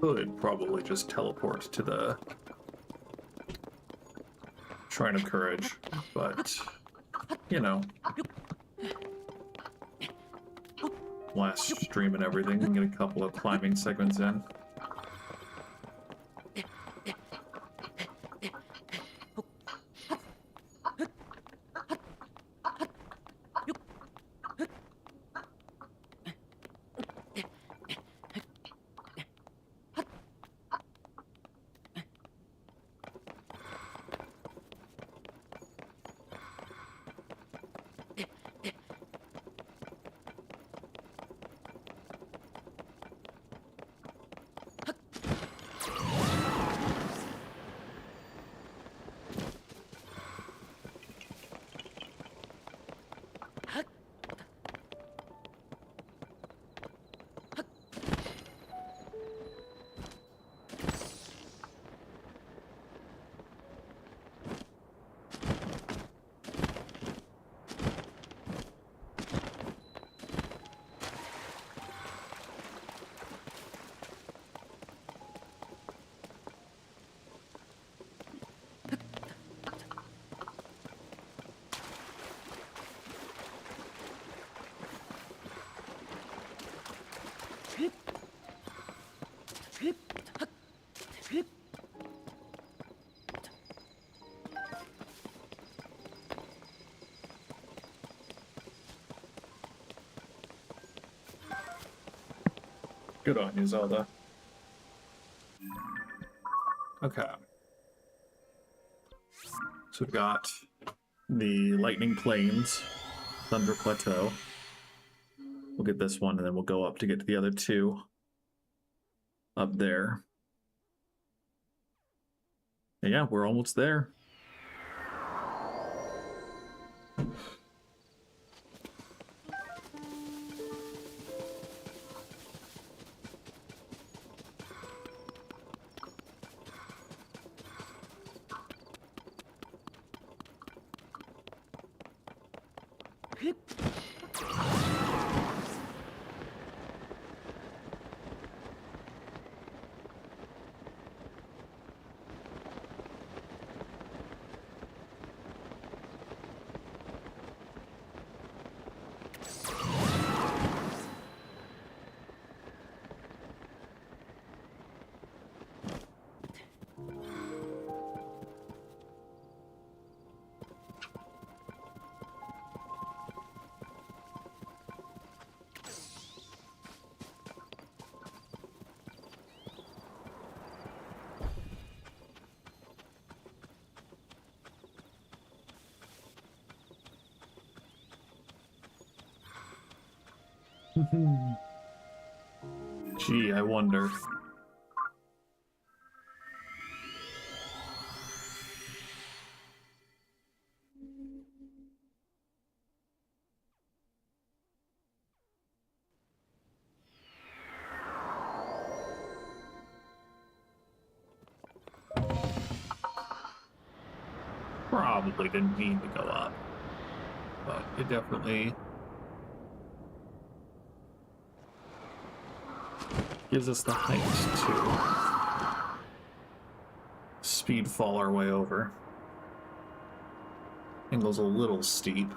could probably just teleport to the Shrine of Courage, but, you know, last stream and everything, and get a couple of climbing segments in. Good on you, Zelda. Okay. So we've got the Lightning Plains, Thunder Plateau. We'll get this one, and then we'll go up to get to the other two up there. And yeah, we're almost there. Gee, I wonder. Probably didn't mean to go up, but it definitely gives us the height to speed fall our way over. Angle's a little steep.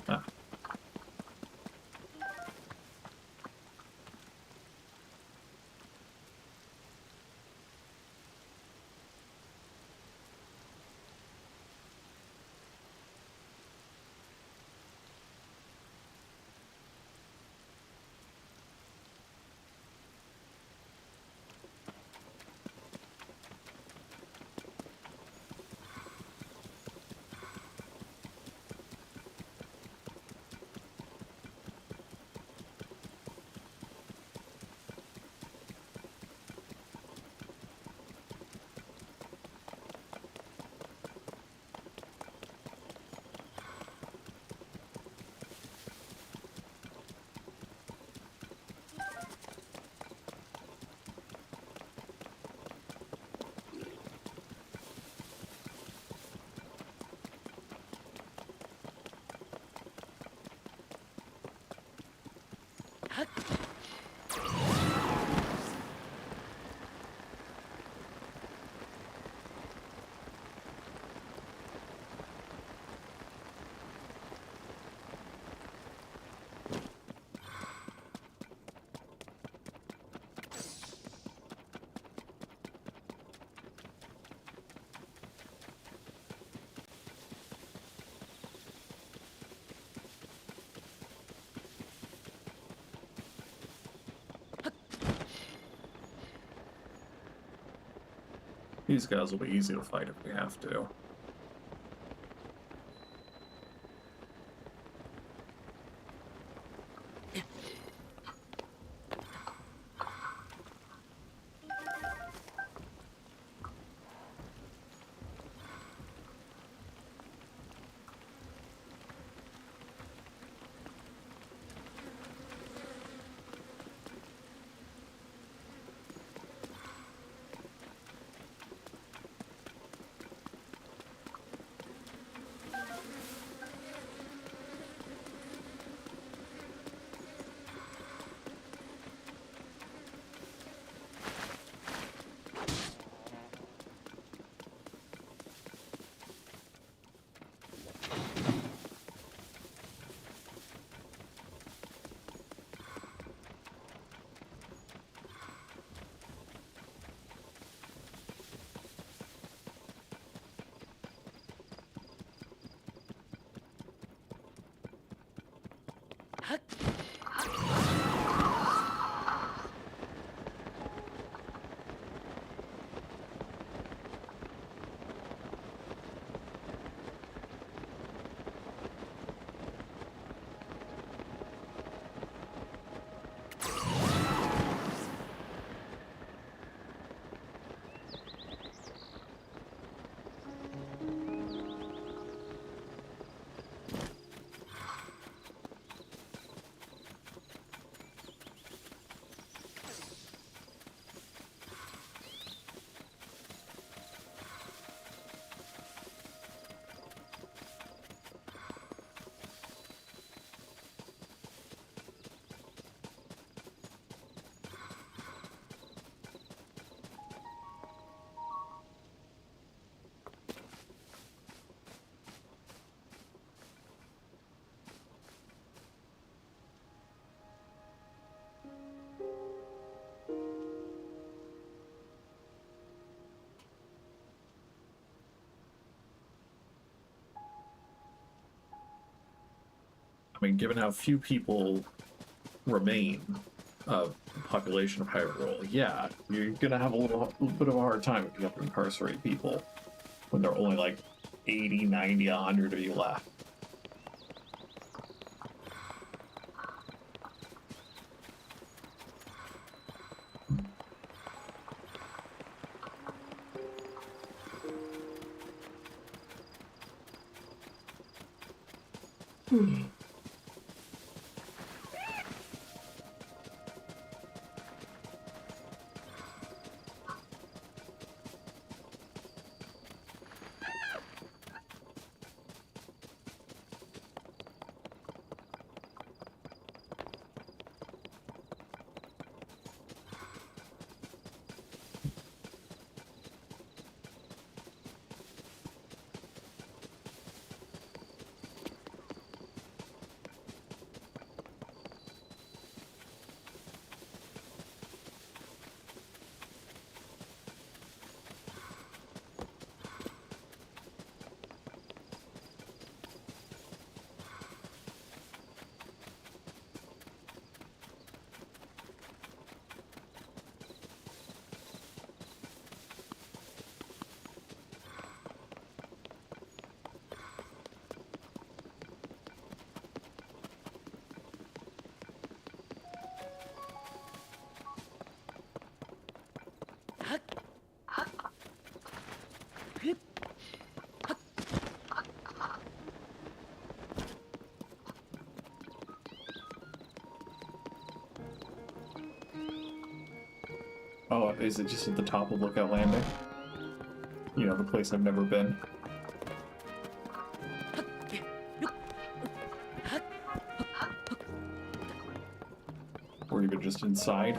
Ah. These guys will be easy to fight if we have to. I mean, given how few people remain of the population of Hyrule, yeah, you're gonna have a little bit of a hard time if you have to incarcerate people when there are only like 80, 90, 100 of you left. Oh, is it just at the top of Lookout Landing? You know, the place I've never been. Or even just inside.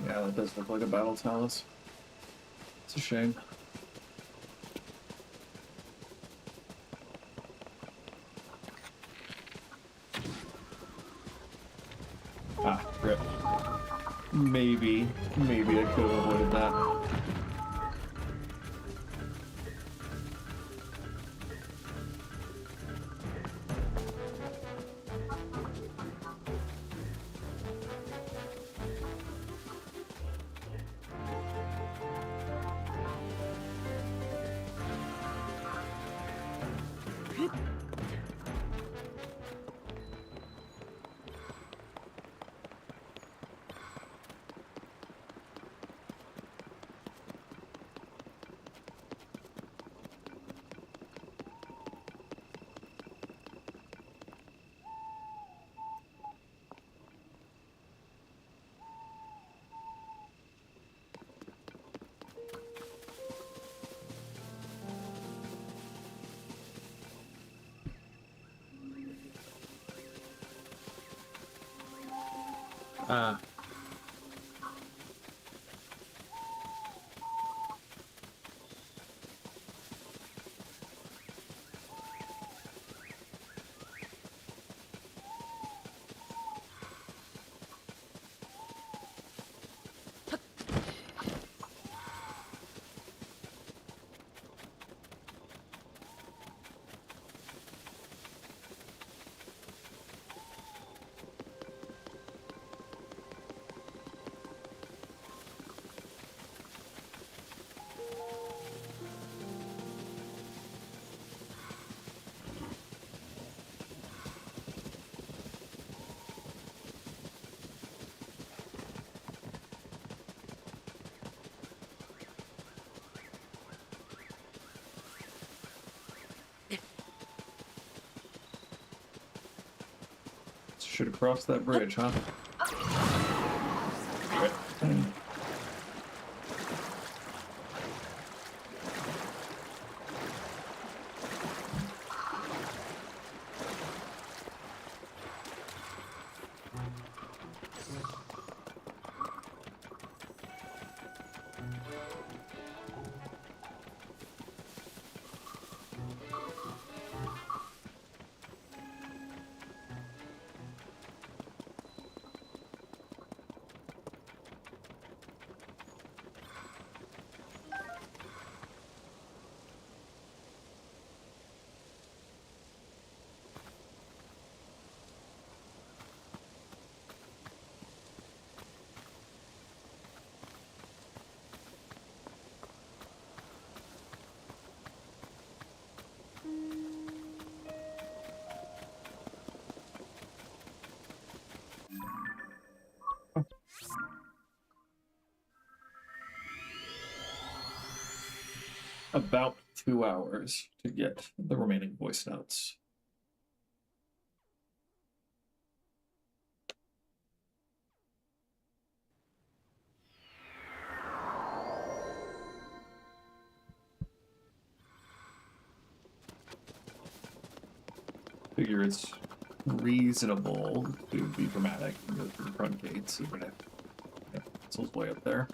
Yeah, that does look like a battle talus. It's a shame. Ah, rip. Maybe I could have avoided that. Ah. Should have crossed that bridge, huh? Right. about 2 hours to get the remaining voice notes. Figure it's reasonable to be dramatic and go through the front gates, even if it's way up there.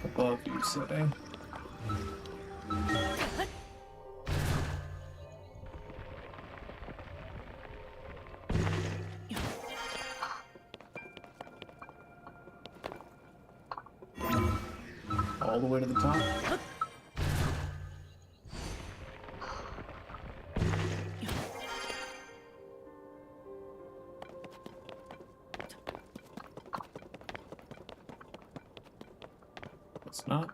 Above you, say. All the way to the top. It's not.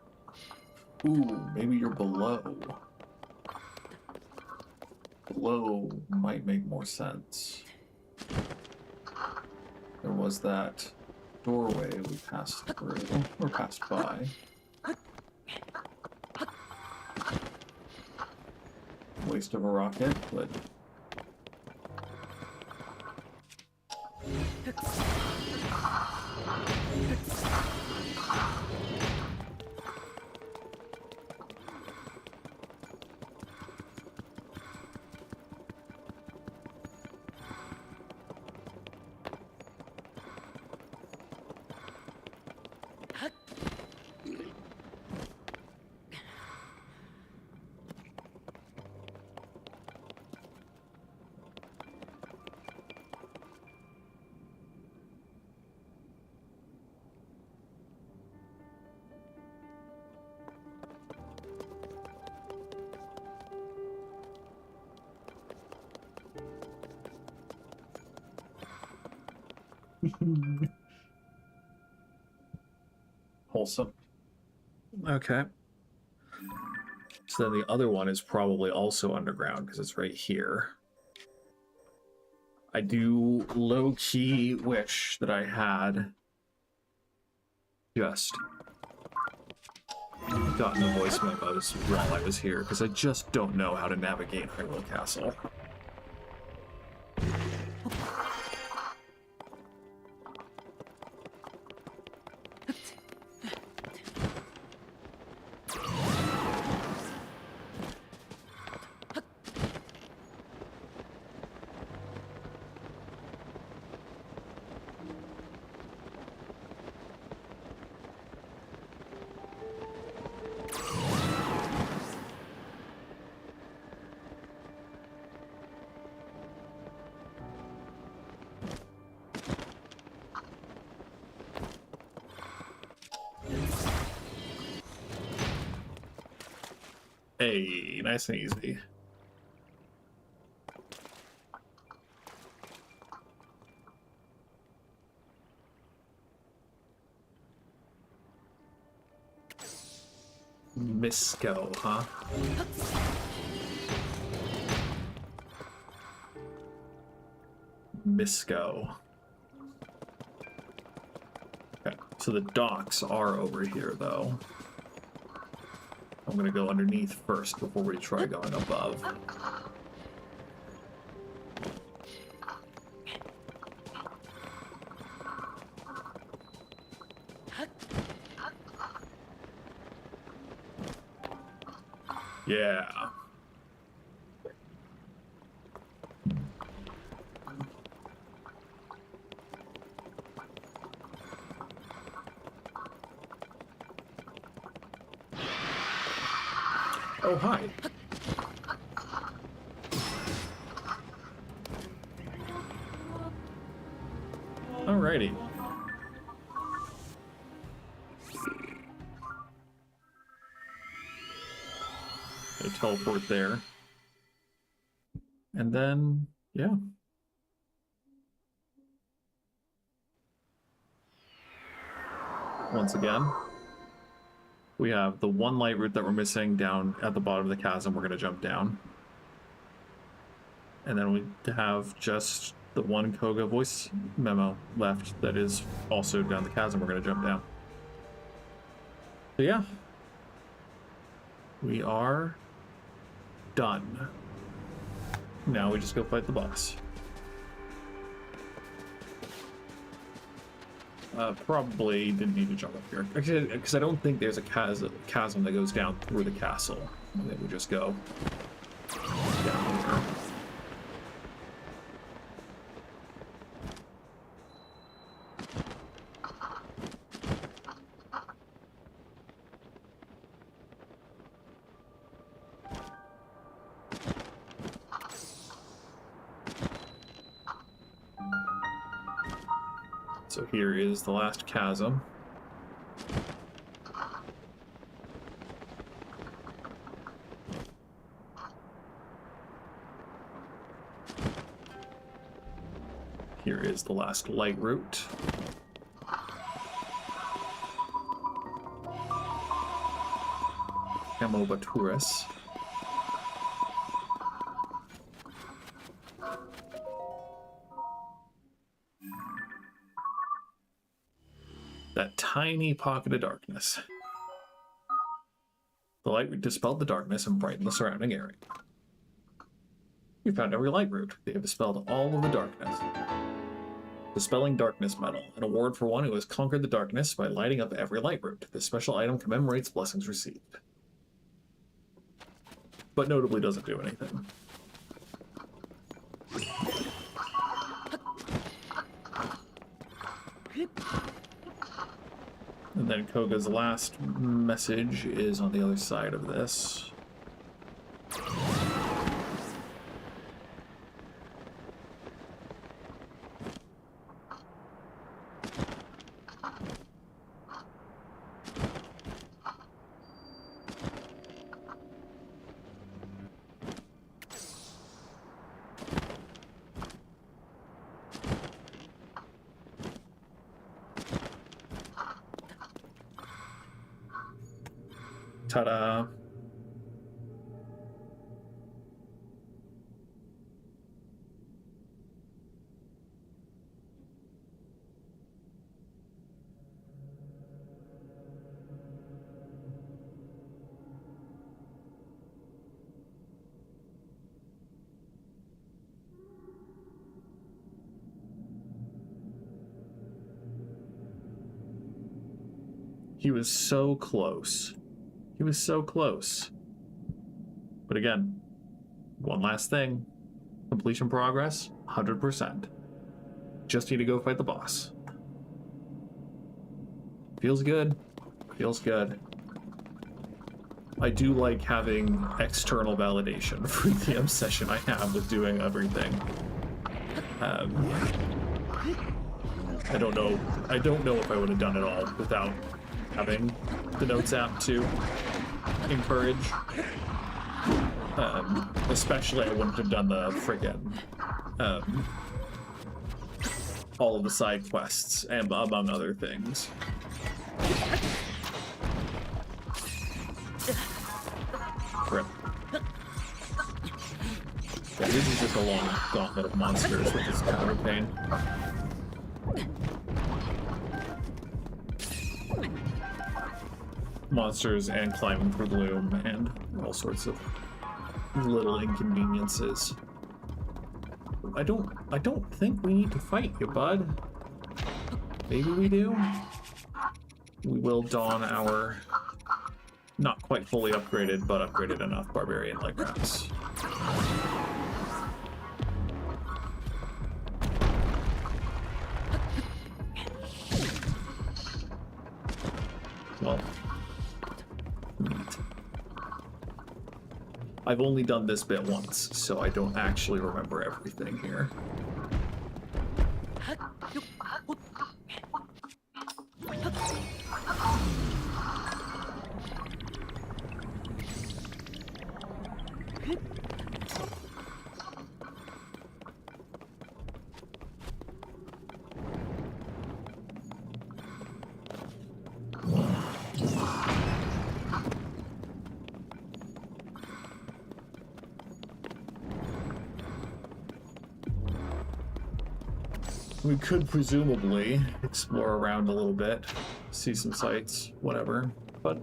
Ooh, maybe you're below. Below might make more sense. There was that doorway we passed through, or passed by. Waste of a rocket, but... Wholesome. Okay. So then the other one is probably also underground because it's right here. I do low-key wish that I had just gotten the voice memos while I was here, because I just don't know how to navigate Hyrule Castle. Hey, nice and easy. Misco, huh? Misco. Okay, so the docks are over here, though. I'm gonna go underneath first before we try going above. Yeah. Oh, hi. Alrighty. I teleport there. And then, yeah. Once again, we have the one light route that we're missing down at the bottom of the chasm. We're going to jump down. And then we have just the one Kogha voice memo left that is also down the chasm. We're going to jump down. So yeah, we are done. Now we just go fight the boss. Probably didn't need to jump up here. Actually, because I don't think there's a chasm that goes down through the castle. I think we just go down here. So here is the last chasm. Here is the last light route. Hemobaturis. That tiny pocket of darkness. The light route dispelled the darkness and brightened the surrounding area. We found every light route. They have dispelled all of the darkness. Dispelling Darkness Medal, an award for one who has conquered the darkness by lighting up every light route. This special item commemorates blessings received, but notably doesn't do anything. And then Kogha's last message is on the other side of this. Ta-da! He was so close. He was so close. But again, one last thing. Completion progress, 100%. Just need to go fight the boss. Feels good. Feels good. I do like having external validation for the obsession I have with doing everything. I don't know if I would have done it all without having the notes app to encourage. Especially I wouldn't have done the friggin' all of the side quests, and among other things. Rip. Yeah, this is just a long gauntlet of monsters, which is kind of a pain. Monsters and climbing through gloom and all sorts of little inconveniences. I don't think we need to fight you, bud. Maybe we do. We will don our not quite fully upgraded, but upgraded enough barbarian leg wraps. Well, neat. I've only done this bit once, so I don't actually remember everything here. We could presumably explore around a little bit, see some sights, whatever, but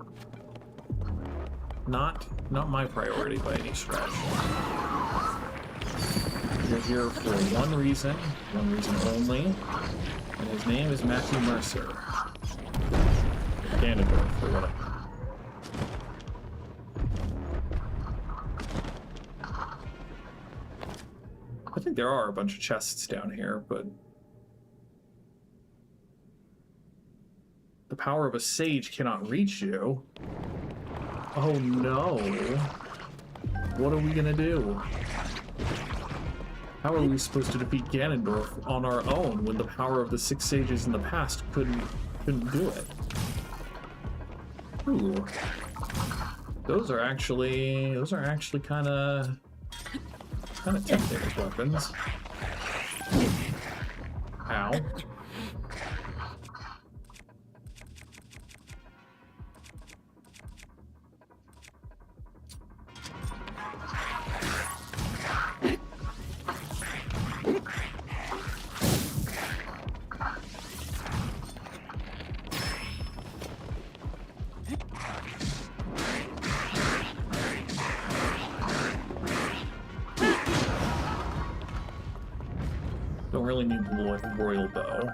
not my priority by any stretch. You're here for one reason only, and his name is Matthew Mercer. Ganondorf, or whatever. I think there are a bunch of chests down here, but the power of a sage cannot reach you. Oh no. What are we gonna do? How are we supposed to defeat Ganondorf on our own when the power of the 6 sages in the past couldn't do it? Ooh. Those are actually kind of tempting as weapons. Ow. Don't really need the royal bow.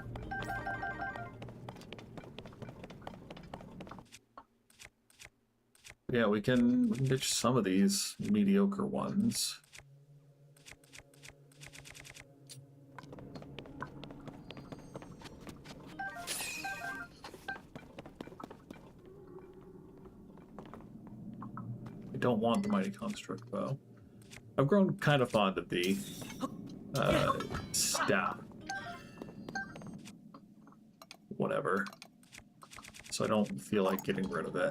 Yeah, we can ditch some of these mediocre ones. I don't want the mighty construct bow. I've grown kind of fond of the staff. Whatever. So I don't feel like getting rid of it.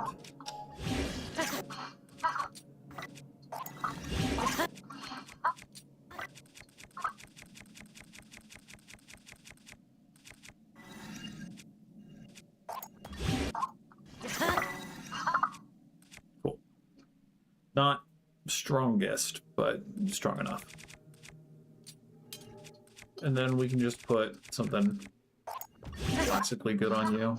Cool. Not strongest, but strong enough. And then we can just put something classically good on you.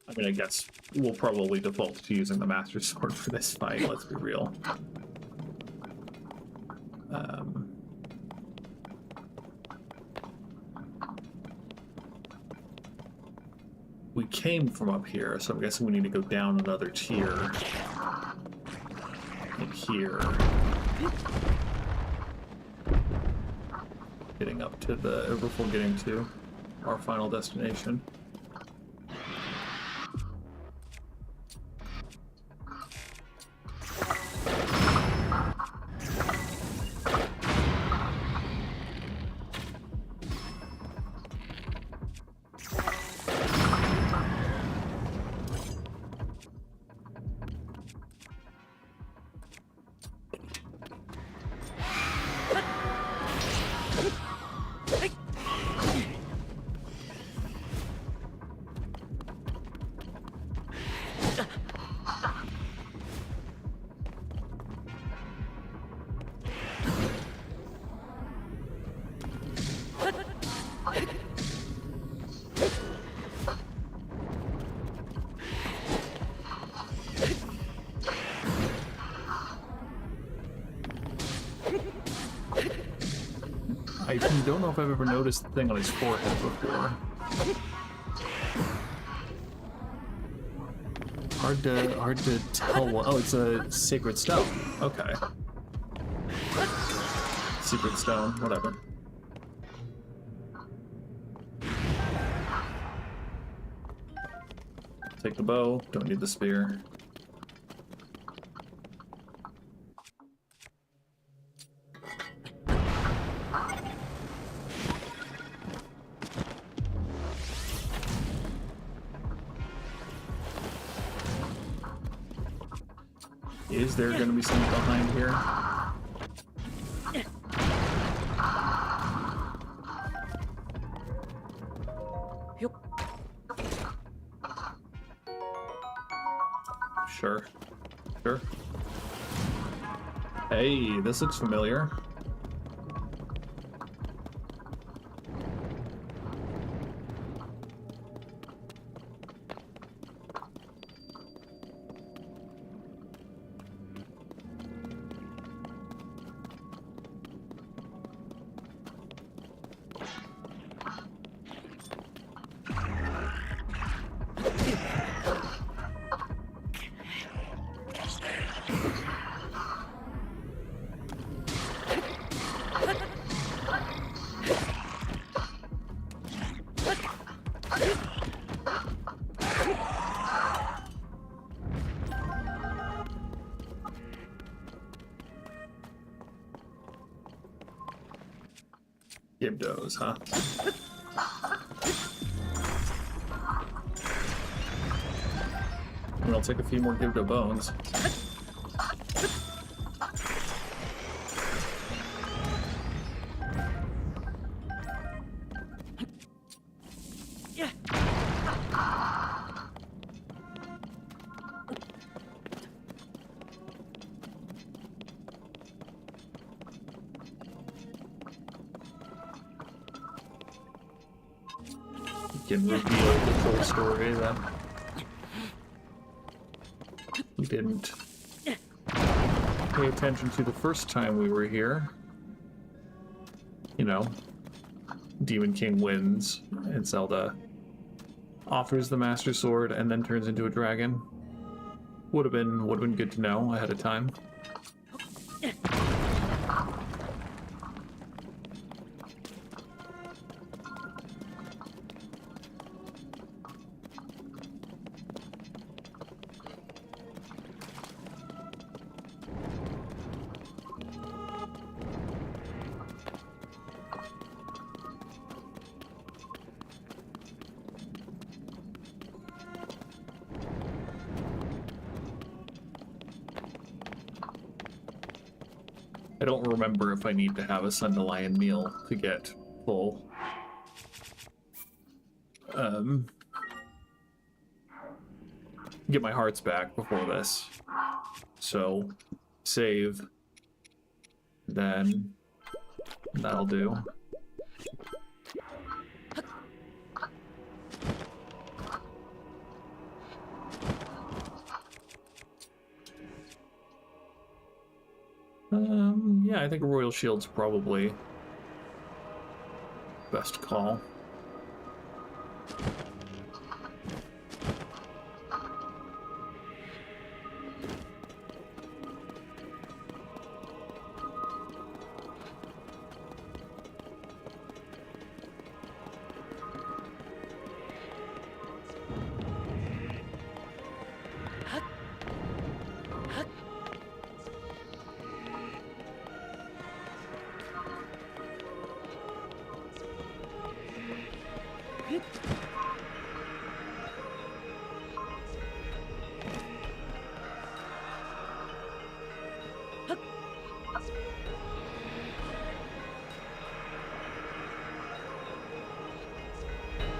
I mean, I guess we'll probably default to using the Master Sword for this fight, let's be real. We came from up here, so I'm guessing we need to go down another tier. Like here. Getting up to the, before getting to our final destination. I don't know if I've ever noticed the thing on his forehead before. Hard to tell what. Oh, it's a sacred stone. Okay. Secret stone, whatever. Take the bow, don't need the spear. Is there going to be something behind here? Sure. Sure. Hey, this looks familiar. Gibdos, huh? And I'll take a few more Gibdo bones. Can reveal the full story then. We didn't pay attention to the first time we were here. You know, Demon King wins and Zelda offers the Master Sword and then turns into a dragon. Would have been good to know ahead of time. I don't remember if I need to have a Sun to Lion meal to get full. Get my hearts back before this. So, save. Then, that'll do. Yeah, I think a Royal Shield's probably best call.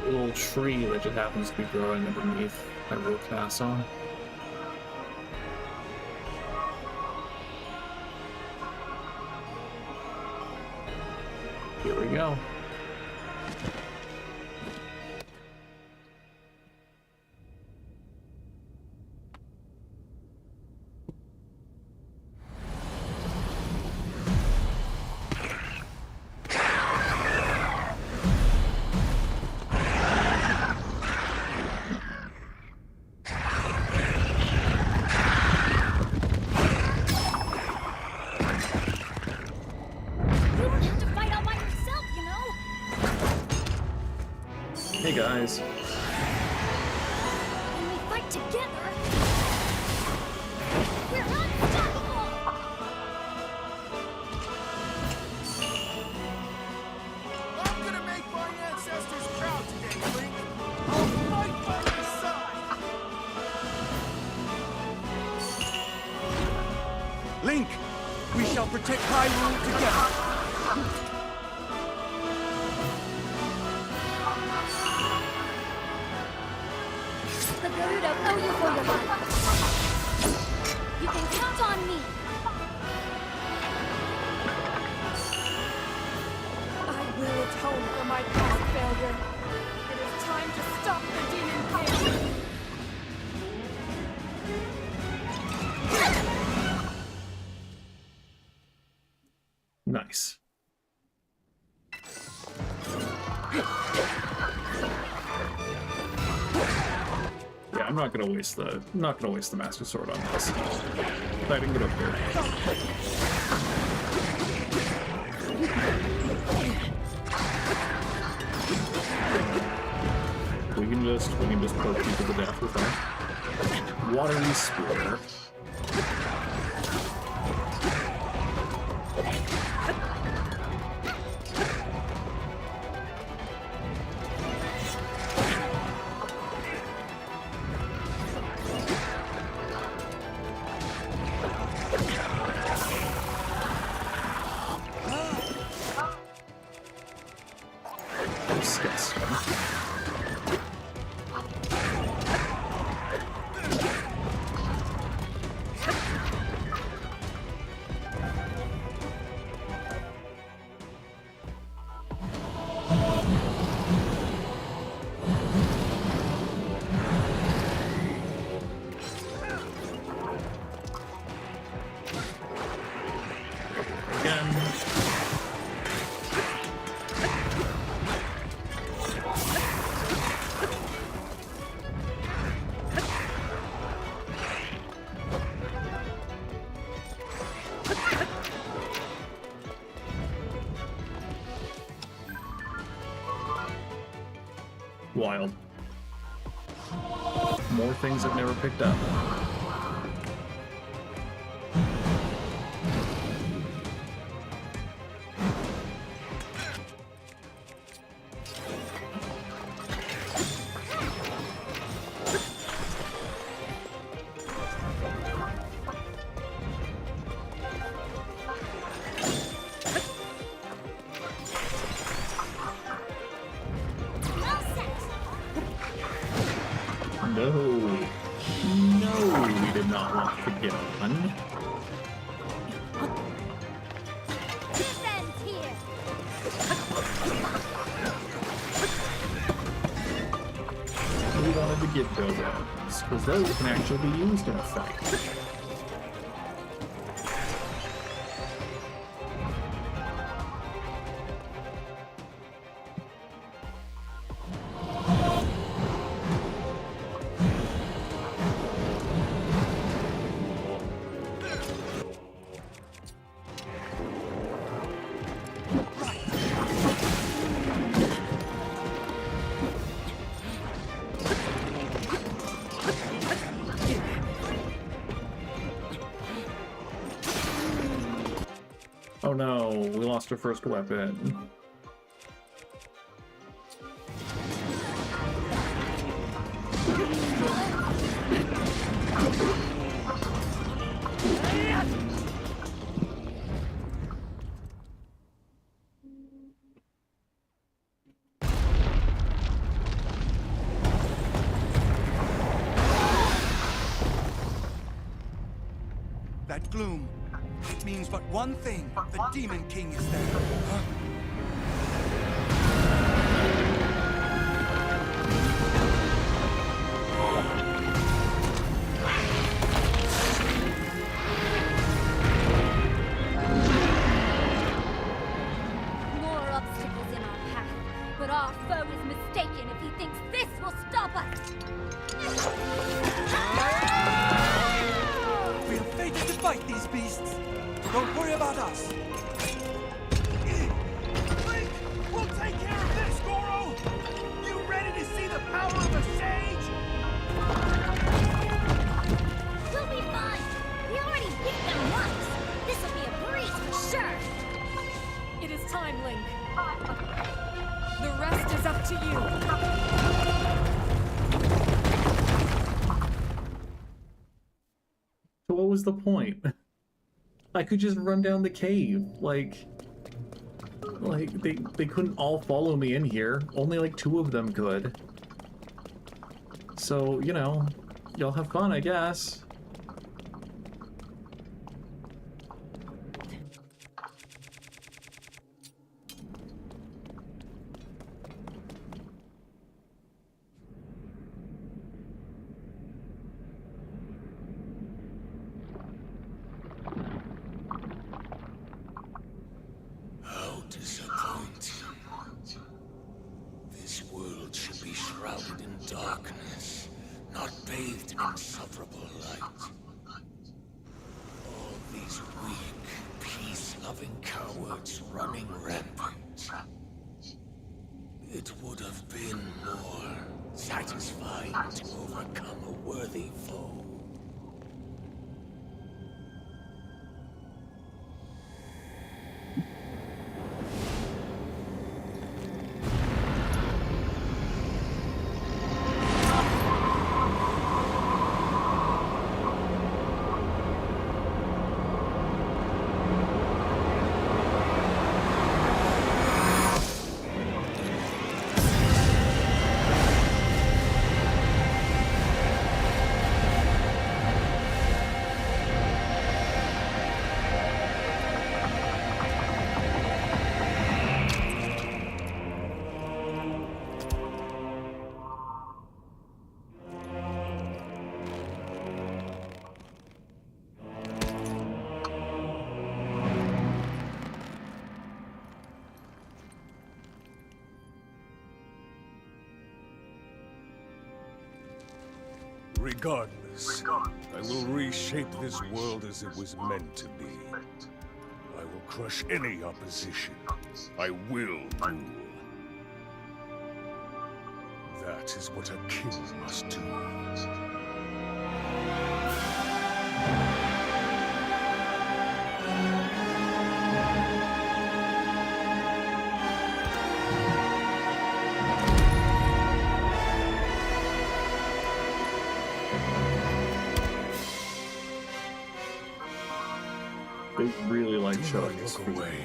Little tree that just happens to be growing underneath Hyrule Castle. Here we go. guys. When we fight together, we're unstoppable! I'm gonna make my ancestors proud today, Link! I'll fight by your side! Link! We shall protect Hyrule together! The Gerudo owe you for your life. You can count on me. I will atone for my past failure. It is time to stop the Demon King. Nice. Yeah, I'm not gonna waste the Master Sword on this. If I can get up here. We can just poke people to death with our watery spear. Disgusting. Again. Wild. More things I've never picked up. No. No, we did not want to get on. This ends here. We wanted to get Kogha, because those can actually be used in a fight. Oh no, we lost our first weapon. That gloom, it means but one thing. The Demon King is there. Huh? More obstacles in our path, but our foe is mistaken if he thinks this will stop us. We are fated to fight these beasts. Don't worry about us. Link, we'll take care of this, Goro. You ready to see the power of a sage? We'll be fine. We already beat them once. This'll be a breeze for sure. It is time, Link. The rest is up to you. So what was the point? I could just run down the cave. Like they couldn't all follow me in here. Only like 2 of them could. So, you know, y'all have fun, I guess. How disappointing. This world should be shrouded in darkness, not bathed in insufferable light. All these weak, peace-loving cowards running rampant. It would have been more satisfying to overcome a worthy foe. Regardless, I will reshape this world as it was meant to be. I will crush any opposition. I will rule. That is what a king must do. They really like Do showing not his look feet. away.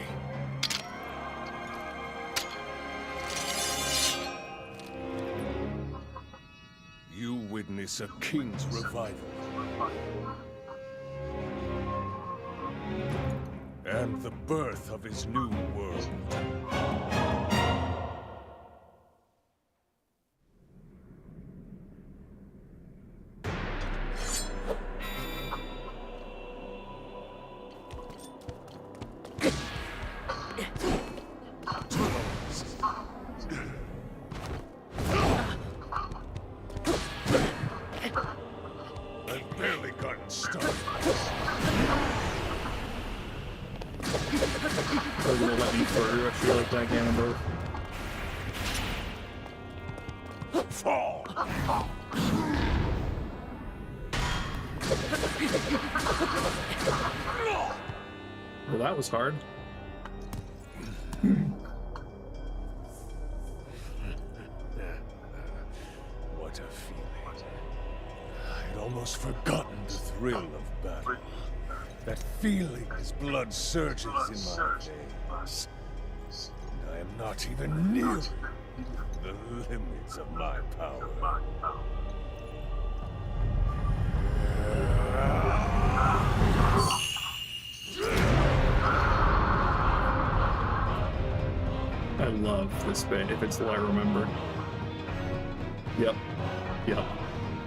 You witness a king's revival. And the birth of his new world. I've barely gotten started. Are you gonna let me further? I feel like that Ganondorf. Fall! Well, that was hard. What a feeling. I'd almost forgotten the thrill of battle. That feeling as blood surges in my veins. And I am not even near the limits of my power. I love this bit, if it's what I remember. Yep. Yep.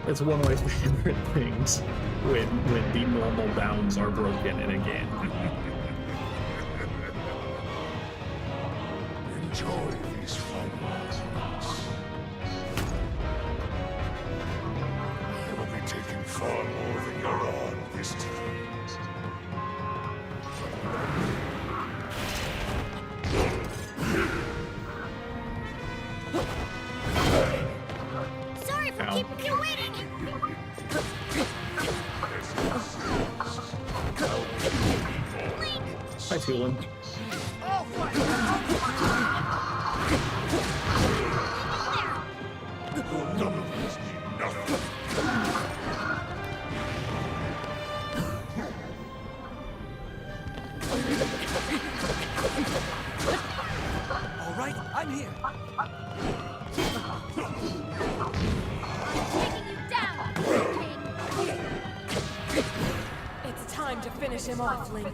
It's one of my favorite things when the normal bounds are broken in a game. Enjoy these final moments. You will be taking far more than you're on this time. Ow. Keep you waiting! Link! Hi, Tulin. I'll fight! All right, I'm here. Taking you down, King! It's time to finish him off, Link.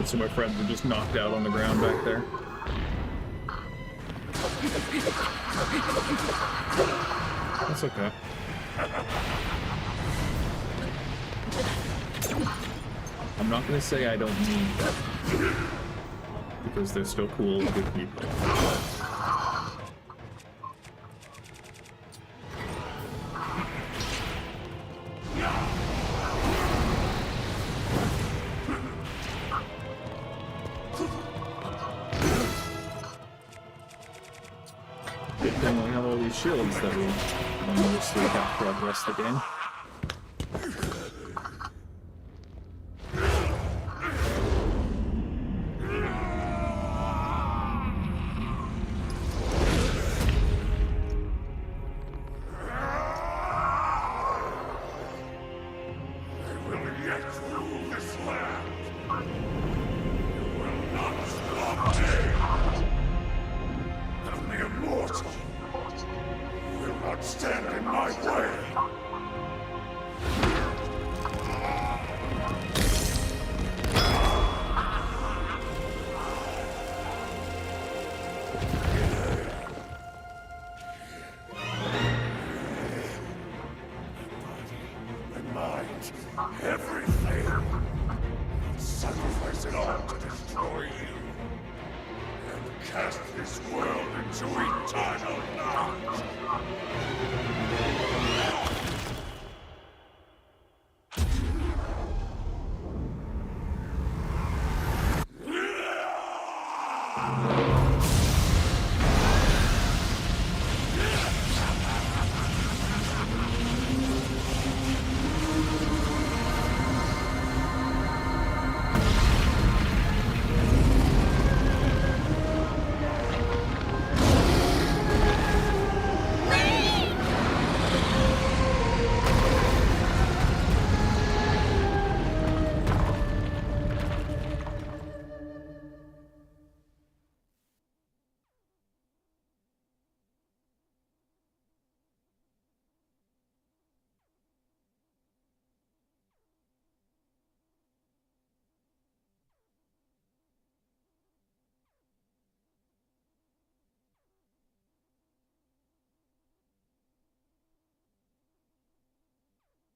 So my friends are just knocked out on the ground back there. That's okay. I'm not gonna say I don't need them, because they're still cool and good people. Good thing we have all these shields that we mostly have throughout the rest of the game.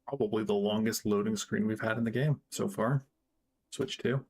Probably the longest loading screen we've had in the game so far. Switch 2.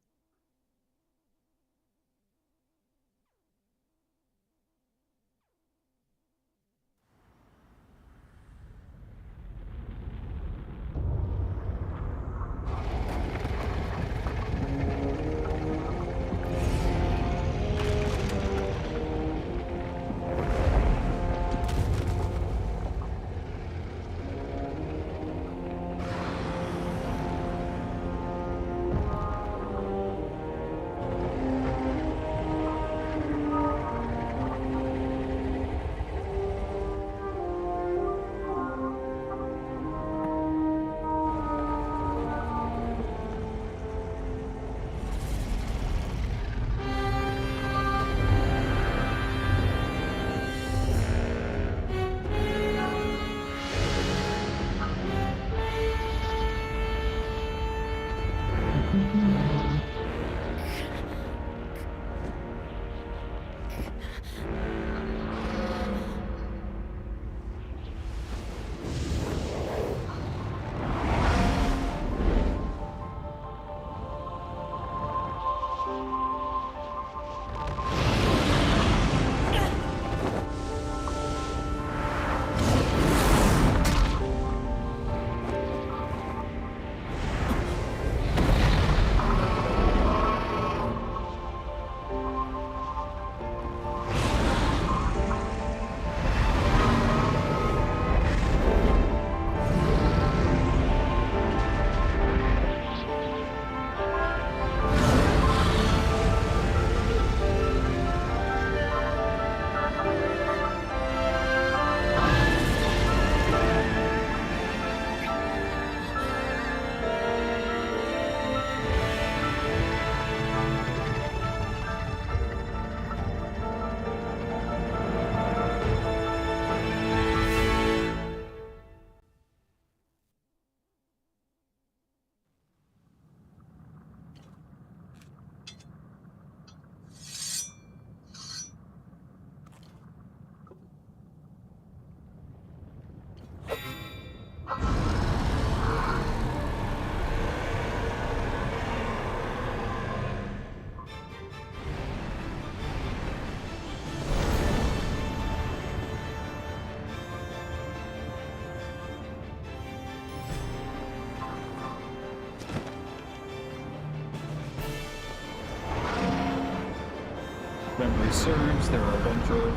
Memory serves, there are a bunch of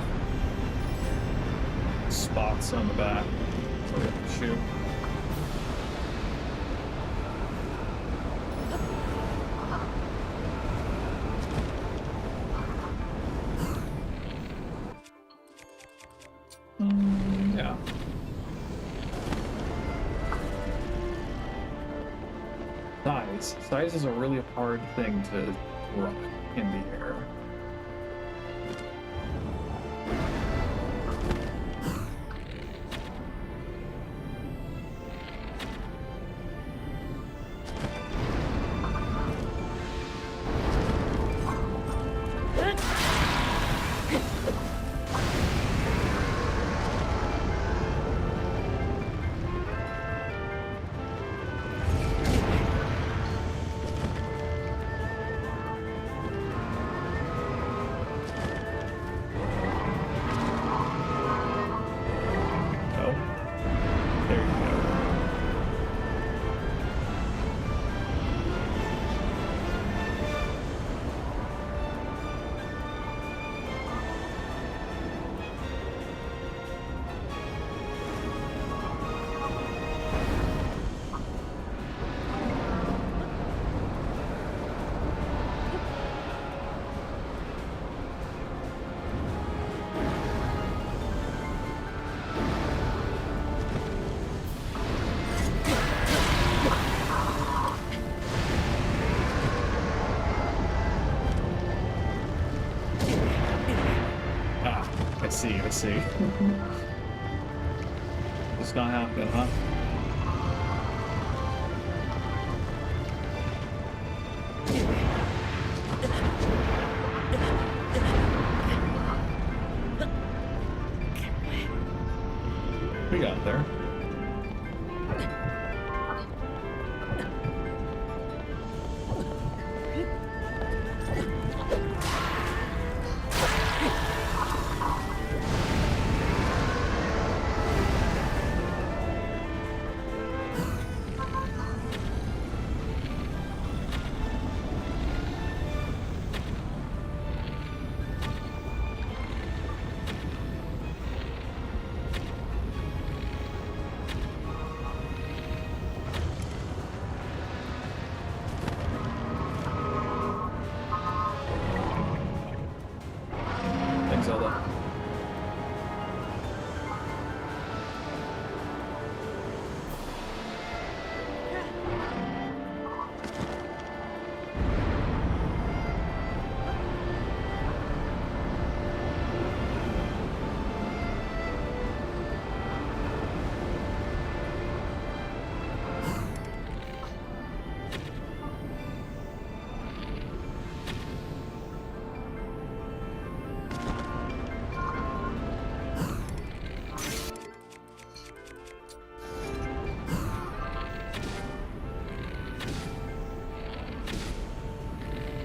spots on the back. So we have to shoot. Yeah. Size is a really hard thing to rock in the air. I see. It's not happening, huh? We got there.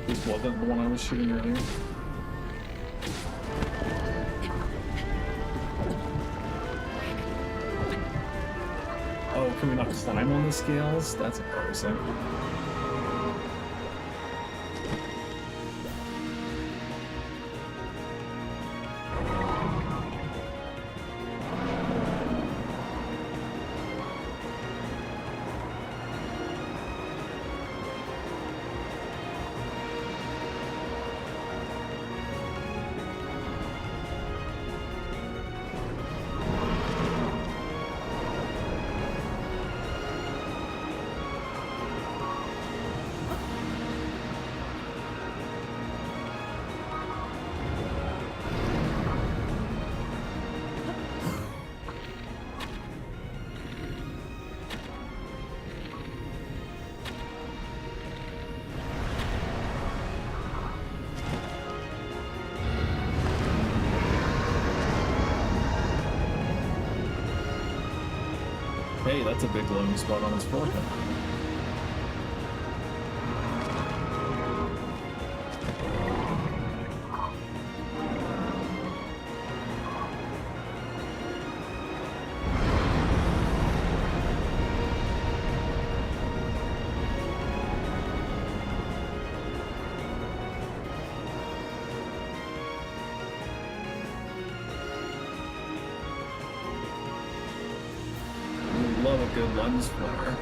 This wasn't the one I was shooting earlier. Oh, can we not climb on the scales? That's embarrassing. Hey, that's a big glowing spot on his forehead. Love a good lens flare.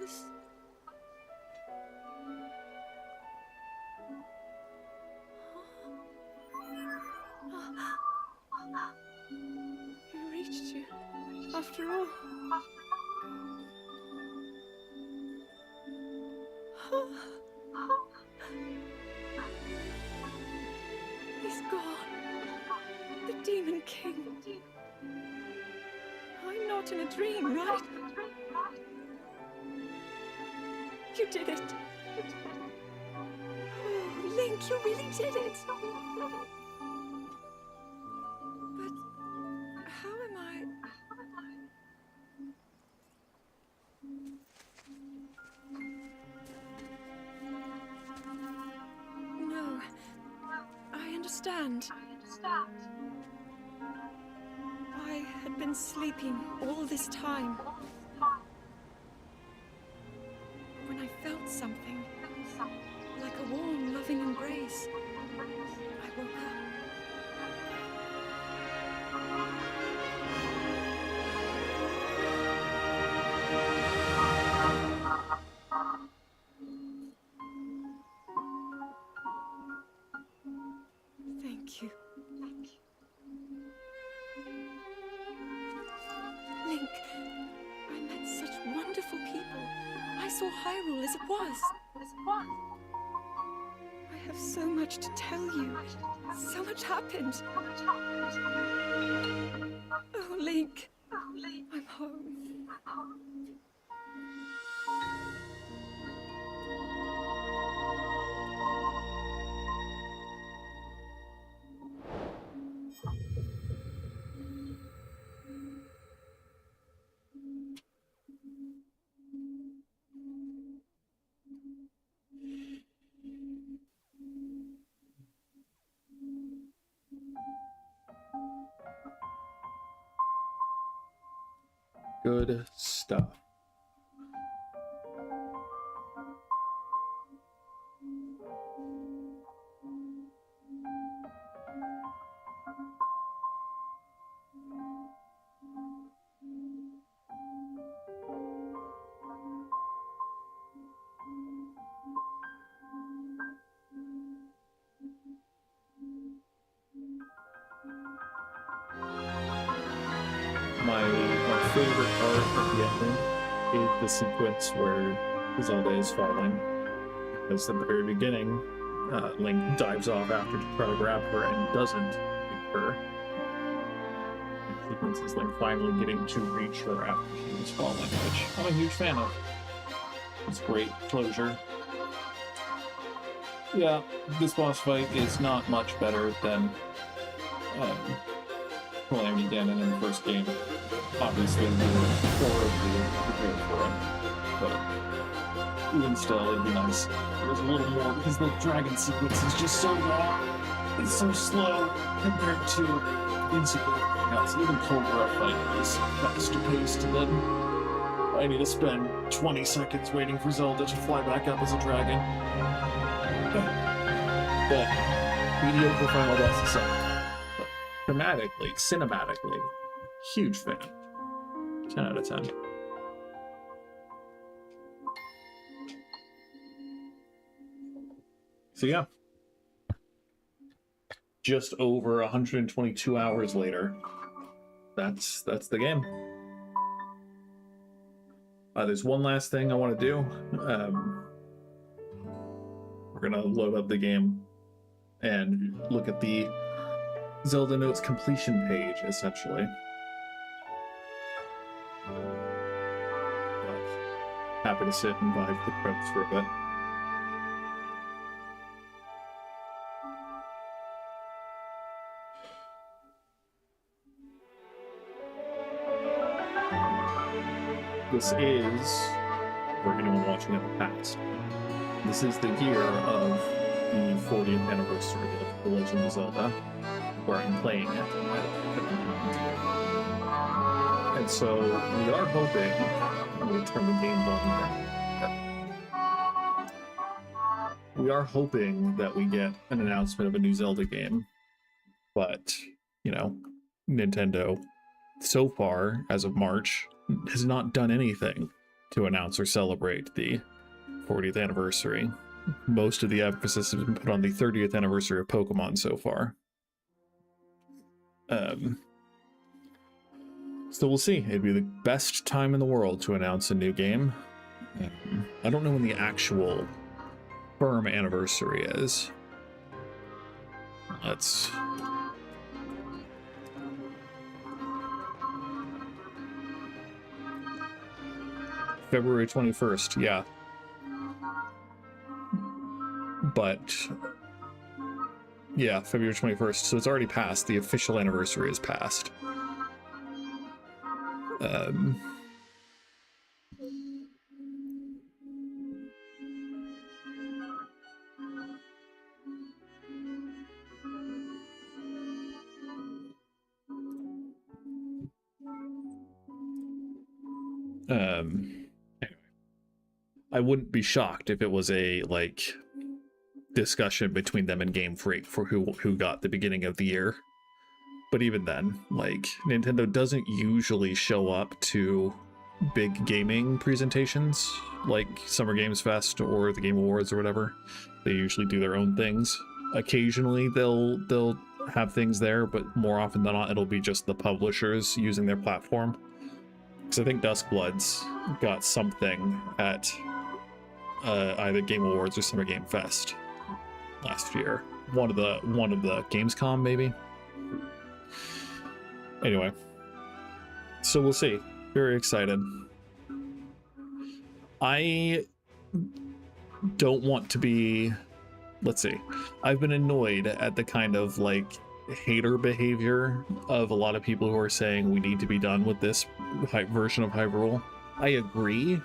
this? He reached you, after all. He's gone. The Demon King. I'm not in a dream, right? You did it. Oh, Link, you really did it. But how am I? No, I understand. I had been sleeping all this time. When I felt something, like a warm, loving embrace, I woke up. Thank you. Link, I met such wonderful people. I saw Hyrule as it was. I have so much to tell you. So much happened. Oh, Link. I'm home. Good stuff. My favorite part of the ending is the sequence where Zelda is falling. Because at the very beginning, Link dives off after to try to grab her and doesn't reach her. The sequence is Link finally getting to reach her after she was falling, which I'm a huge fan of. It's great closure. Yeah, this boss fight is not much better than Calamity Ganon in the first game. Obviously, we were horribly prepared for it, but even still, it'd be nice. There's a little more, because the dragon sequence is just so long, it's so slow compared to insignificant. Even Kogha fight is faster paced, and then I need to spend 20 seconds waiting for Zelda to fly back up as a dragon. But mediocre final boss aside. Thematically, cinematically, huge fan. 10 out of 10. So yeah. Just over 122 hours later, that's the game. There's one last thing I want to do. We're gonna load up the game and look at the Zelda Notes completion page, essentially. But happy to sit and vibe the credits for a bit. This is, for anyone watching in the past, this is the year of the 40th anniversary of The Legend of Zelda, where I'm playing it. And so we are hoping, I'm going to turn the game volume down. We are hoping that we get an announcement of a new Zelda game, but, you know, Nintendo, so far, as of March, has not done anything. to announce or celebrate the 40th anniversary. Most of the emphasis has been put on the 30th anniversary of Pokemon so far. So we'll see. It'd be the best time in the world to announce a new game. I don't know when the actual firm anniversary is. Let's... February 21st, yeah. But... yeah, February 21st. So it's already passed. The official anniversary is passed. I wouldn't be shocked if it was a like discussion between them and Game Freak for who got the beginning of the year. But even then, like, Nintendo doesn't usually show up to big gaming presentations like Summer Games Fest or the Game Awards or whatever. They usually do their own things. Occasionally they'll have things there, but more often than not it'll be just the publishers using their platform. Because I think Duskbloods got something at either Game Awards or Summer Game Fest last year. One of the Gamescom maybe. Anyway, so we'll see. Very excited. I don't want to be... let's see. I've been annoyed at the kind of like hater behavior of a lot of people who are saying we need to be done with this version of Hyrule. I agree,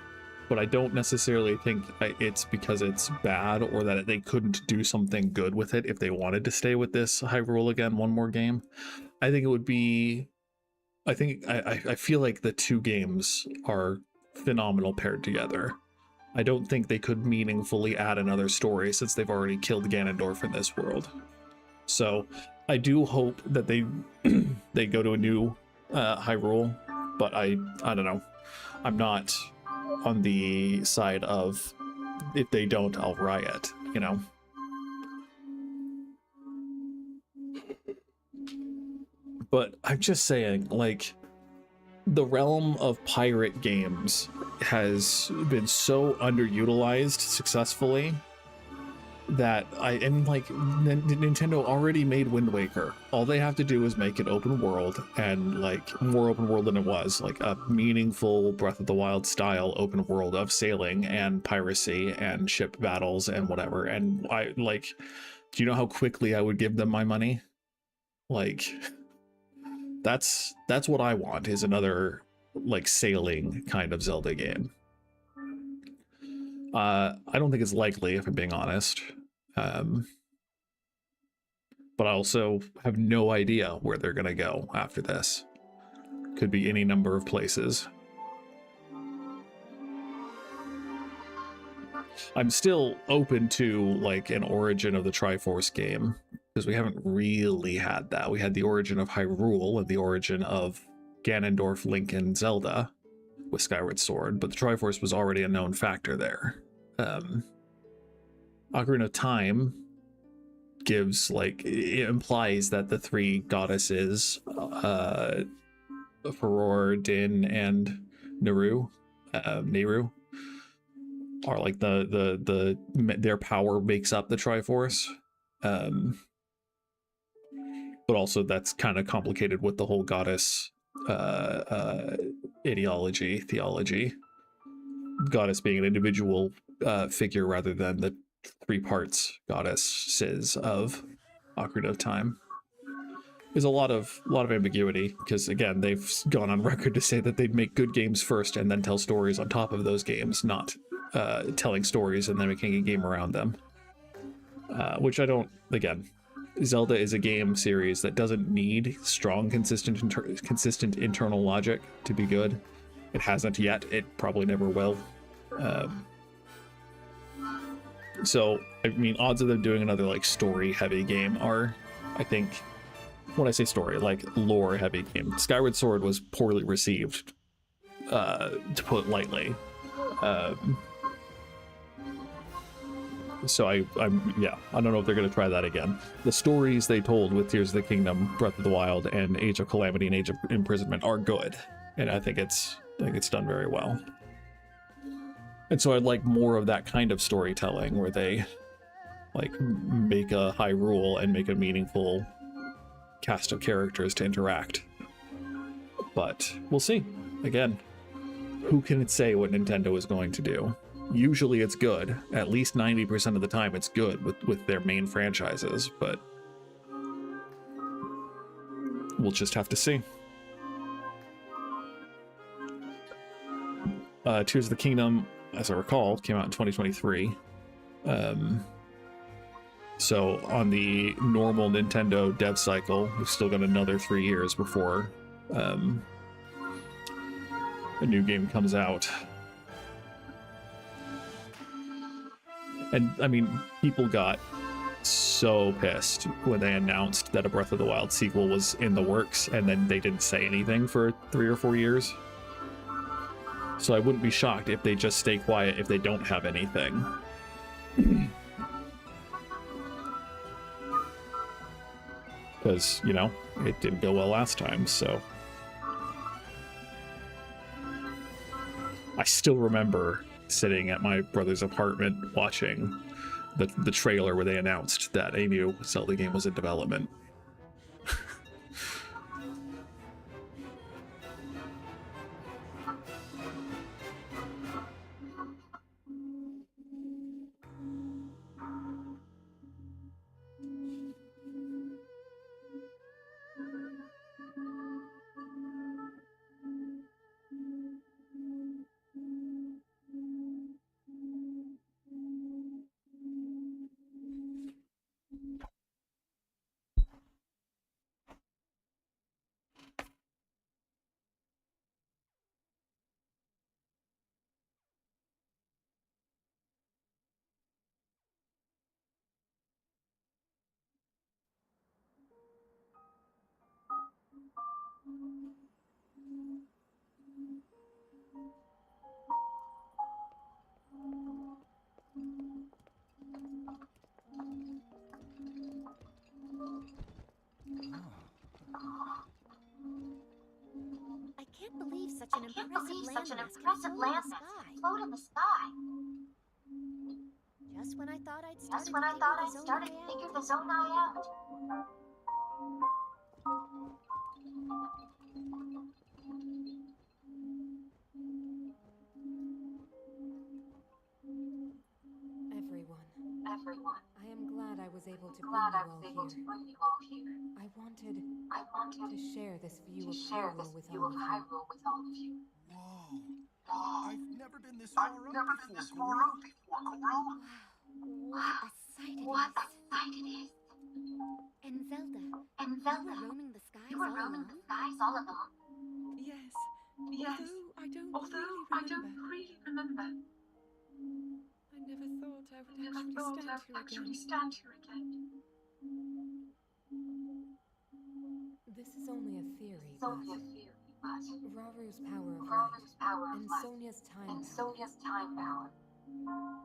but I don't necessarily think it's because it's bad or that they couldn't do something good with it if they wanted to stay with this Hyrule again one more game. I think it would be... I feel like the two games are phenomenal paired together. I don't think they could meaningfully add another story since they've already killed Ganondorf in this world. So I do hope that they they go to a new Hyrule, but I don't know. I'm not on the side of if they don't, I'll riot, you know? But I'm just saying, like, the realm of pirate games has been so underutilized successfully that Nintendo already made Wind Waker. All they have to do is make it open world, and like more open world than it was, like a meaningful Breath of the Wild style open world of sailing and piracy and ship battles and whatever. And I like, do you know how quickly I would give them my money? Like, that's what I want, is another like sailing kind of Zelda game. I don't think it's likely, if I'm being honest. But I also have no idea where they're gonna go after this. Could be any number of places. I'm still open to like an origin of the Triforce game, because we haven't really had that. We had the origin of Hyrule and the origin of Ganondorf, Link, and Zelda with Skyward Sword, but the Triforce was already a known factor there. Ocarina of Time gives, like, it implies that the three goddesses, Farore, Din, and Nehru, are like their power makes up the Triforce. But also that's kind of complicated with the whole goddess theology. Goddess being an individual figure rather than the three parts goddesses of Ocarina of Time. There's a lot of ambiguity, because again, they've gone on record to say that they'd make good games first and then tell stories on top of those games, not telling stories and then making a game around them. Which I don't, again, Zelda is a game series that doesn't need strong, consistent internal logic to be good. It hasn't yet. It probably never will. So, I mean, odds of them doing another, like, story-heavy game are, I think, when I say story, like, lore-heavy game. Skyward Sword was poorly received, to put it lightly. So I'm yeah, I don't know if they're gonna try that again. The stories they told with Tears of the Kingdom, Breath of the Wild, and Age of Calamity and Age of Imprisonment are good, and I think it's done very well. And so I'd like more of that kind of storytelling where they like make a Hyrule and make a meaningful cast of characters to interact. But we'll see. Again, who can say what Nintendo is going to do? Usually it's good. At least 90% of the time it's good with their main franchises, but we'll just have to see. Tears of the Kingdom, as I recall, came out in 2023. So on the normal Nintendo dev cycle, we've still got another 3 years before a new game comes out. And, I mean, people got so pissed when they announced that a Breath of the Wild sequel was in the works, and then they didn't say anything for 3 or 4 years. So I wouldn't be shocked if they just stay quiet if they don't have anything. Because, you know, it didn't go well last time, so... I still remember sitting at my brother's apartment watching the trailer where they announced that a new Zelda game was in development. I can't believe such an impressive landmass can float in the sky. Just when I thought I'd started to figure the zone out. Everyone. I am glad I was able to bring you all here. I wanted to share this view of Hyrule with all of you. Whoa. I've never been this far up before, Rauru. What a sight it is. And Zelda, you were roaming the skies all along? Yes. Although I don't really remember. I never thought I would actually stand here again. This is only a theory, but Rauru's power of light, and Sonia's time power.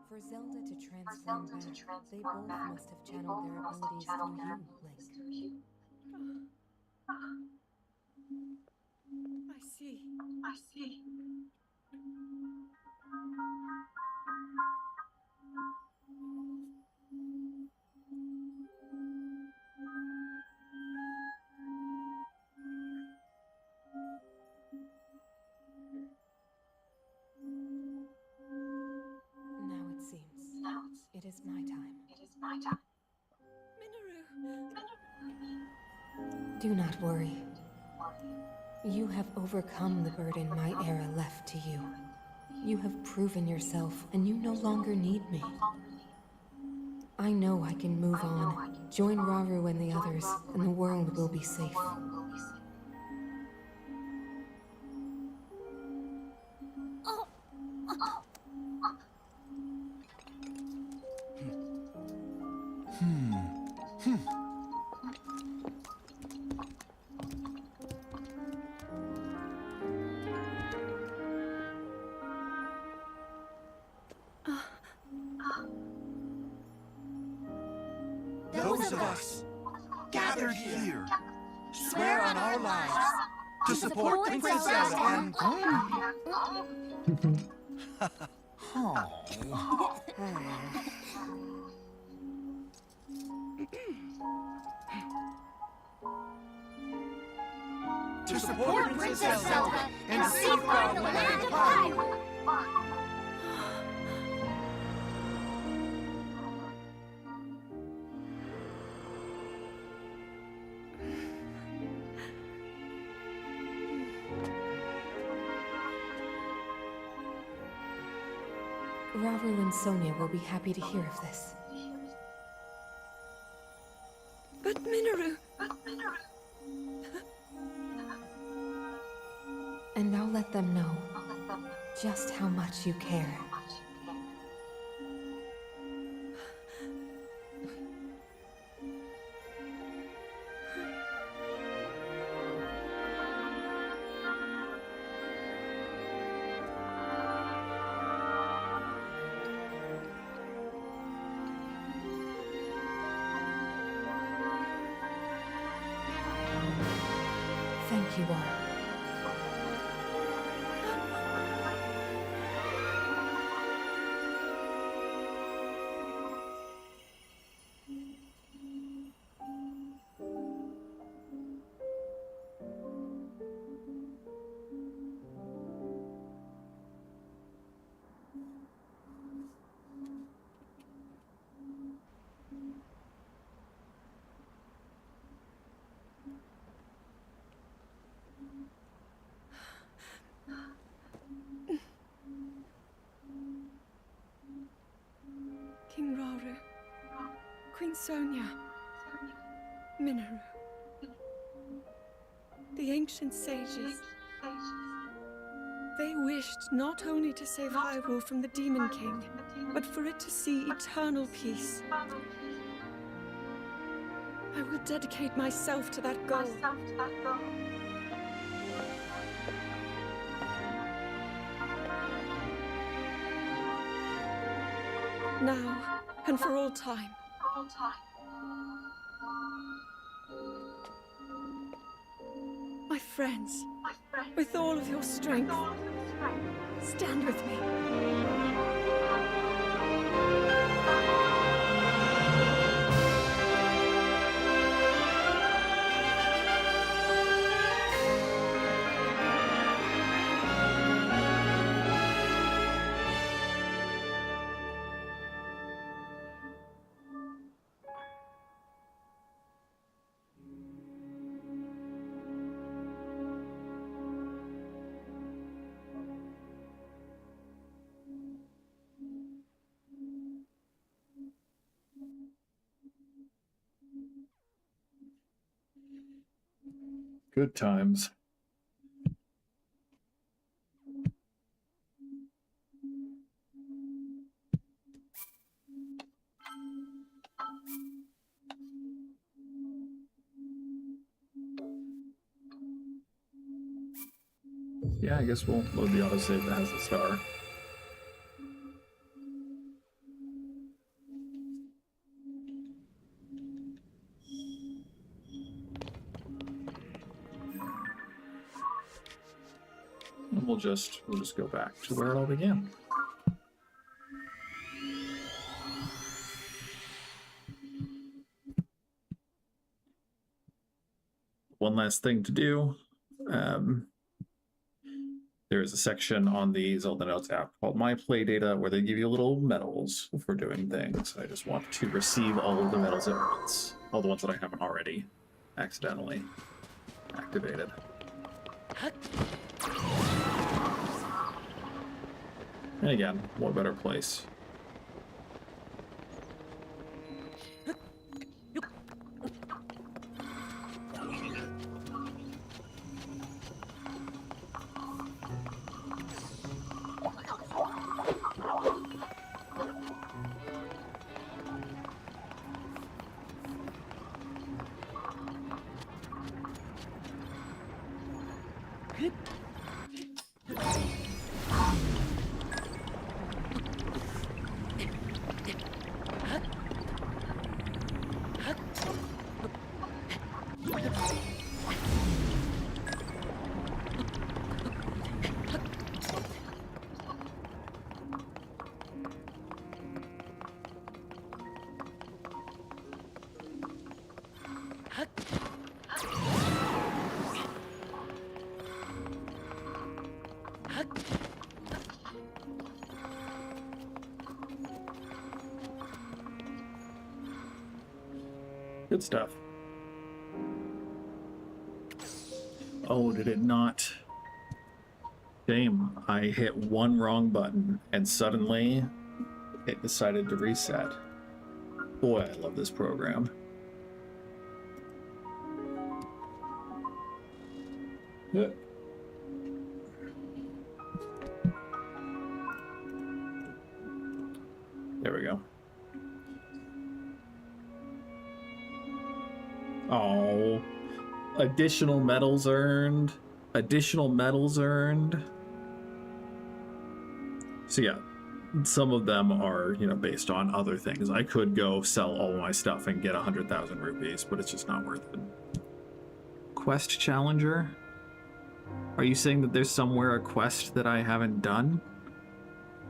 For Zelda to transform back, they both must have channeled their abilities through you, Link. I see. Now it is my time. Minoru! Do not worry. You have overcome the burden my era left to you. You have proven yourself, and you no longer need me. I know I can move on, join Rauru and the others, and the world will be safe. of us, gathered here, swear on our lives to support Princess Zelda and... to support Princess Zelda and safeguard the land of Hyrule. Rauru and Sonia will be happy to hear of this. But Minoru, And I'll let them know just how much you care. Thank you all. King Rauru, Queen Sonia, Minoru, the ancient sages. They wished not only to save Hyrule from the Demon King, but for it to see eternal peace. I will dedicate myself to that goal. Now, and for all time. My friends, with all of your strength, stand with me. Good times. Yeah, I guess we'll load the autosave that has the star. And we'll just go back to where it all began. One last thing to do. There is a section on the Zelda Notes app called My Play Data where they give you little medals for doing things. I just want to receive all of the medals at once. All the ones that I haven't already accidentally activated. And again, what better place? Good stuff. Oh, did it not? Shame. I hit one wrong button and suddenly it decided to reset. Boy, I love this program. Yeah. There we go. Oh, additional medals earned. Additional medals earned. So yeah, some of them are, you know, based on other things. I could go sell all my stuff and get 100,000 rupees, but it's just not worth it. Quest Challenger? Are you saying that there's somewhere a quest that I haven't done?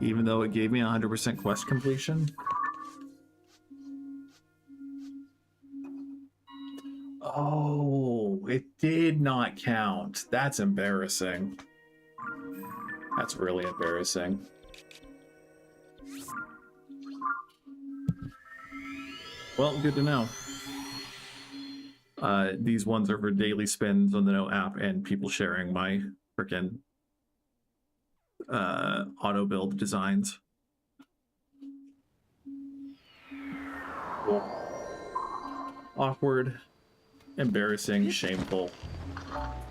Even though it gave me 100% quest completion? Oh, it did not count. That's embarrassing. That's really embarrassing. Well, good to know. These ones are for daily spins on the No app and people sharing my frickin' auto build designs. Cool. Awkward, embarrassing, shameful.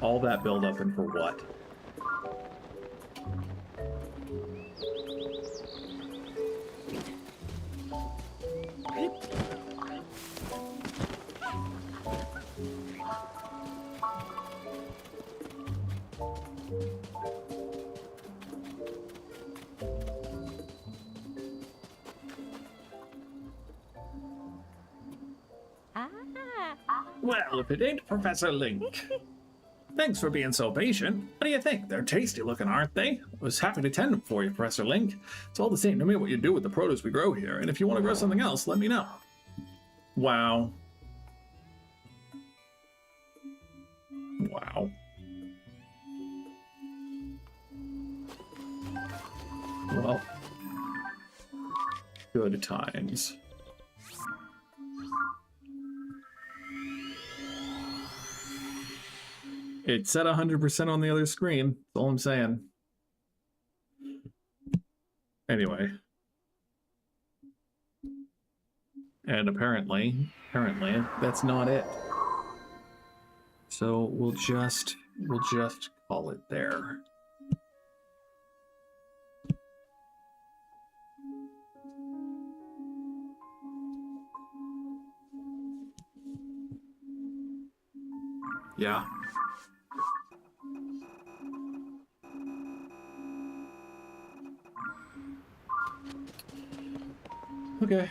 All that build up and for what? Well, if it ain't Professor Link. Thanks for being so patient. What do you think? They're tasty looking, aren't they? I was happy to tend them for you, Professor Link. It's all the same to me what you do with the produce we grow here, and if you want to grow something else, let me know. Wow. Wow. Well, good times. It's at 100% on the other screen. That's all I'm saying. Anyway. And apparently, that's not it. So we'll just call it there. Yeah. Okay.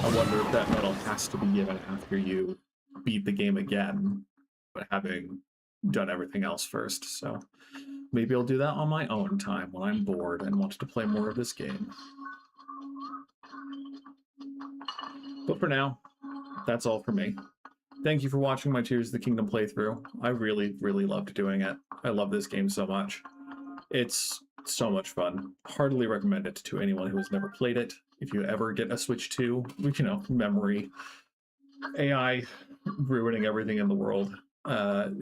I wonder if that medal has to be given after you beat the game again, but having done everything else first. So maybe I'll do that on my own time when I'm bored and want to play more of this game. But for now, that's all for me. Thank you for watching my Tears of the Kingdom playthrough. I really, really loved doing it. I love this game so much. It's so much fun. Heartily recommend it to anyone who has never played it. If you ever get a Switch 2, you know, memory, AI ruining everything in the world,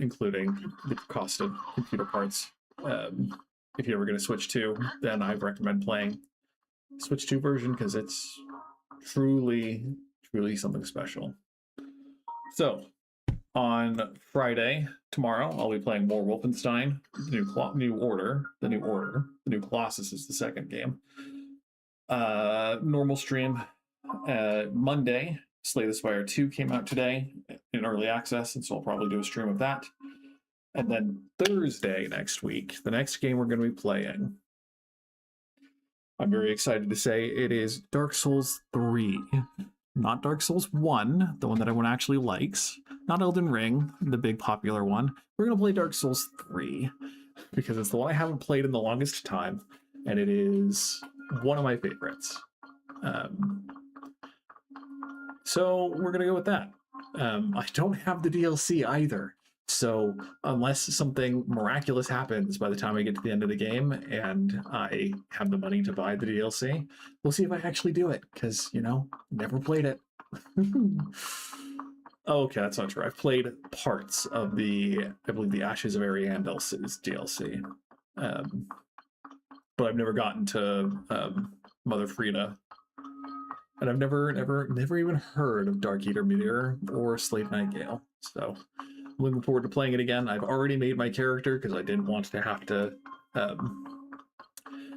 including the cost of computer parts. If you ever get a Switch 2, then I recommend playing Switch 2 version because it's truly, truly something special. So, on Friday, tomorrow, I'll be playing more Wolfenstein, the new Colossus is the second game. Normal stream. Monday, Slay the Spire 2 came out today in early access, and so I'll probably do a stream of that. And then Thursday next week, the next game we're going to be playing, I'm very excited to say it is Dark Souls 3. Not Dark Souls 1, the one that everyone actually likes. Not Elden Ring, the big popular one. We're going to play Dark Souls 3 because it's the one I haven't played in the longest time, and it is one of my favorites. So we're going to go with that. I don't have the DLC either, So unless something miraculous happens by the time I get to the end of the game and I have the money to buy the DLC, we'll see if I actually do it, because, you know, never played it. Oh, okay, that's not true. I've played parts of the, I believe, the Ashes of Ariandel's DLC. But I've never gotten to Mother Frida. And I've never even heard of Dark Eater Meteor or Slave Nightingale. So I'm looking forward to playing it again. I've already made my character because I didn't want to have to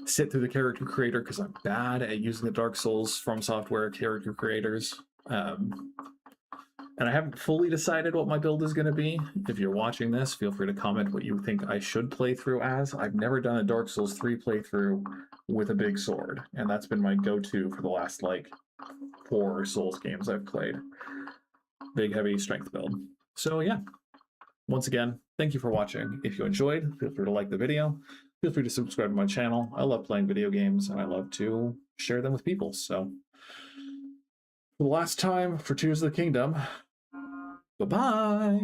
sit through the character creator, because I'm bad at using the Dark Souls from software character creators. And I haven't fully decided what my build is going to be. If you're watching this, feel free to comment what you think I should play through as. I've never done a Dark Souls 3 playthrough with a big sword, and that's been my go-to for the last, like, 4 Souls games I've played. Big, heavy strength build. So, yeah. Once again, thank you for watching. If you enjoyed, feel free to like the video. Feel free to subscribe to my channel. I love playing video games, and I love to share them with people. So, for the last time for Tears of the Kingdom, bye-bye!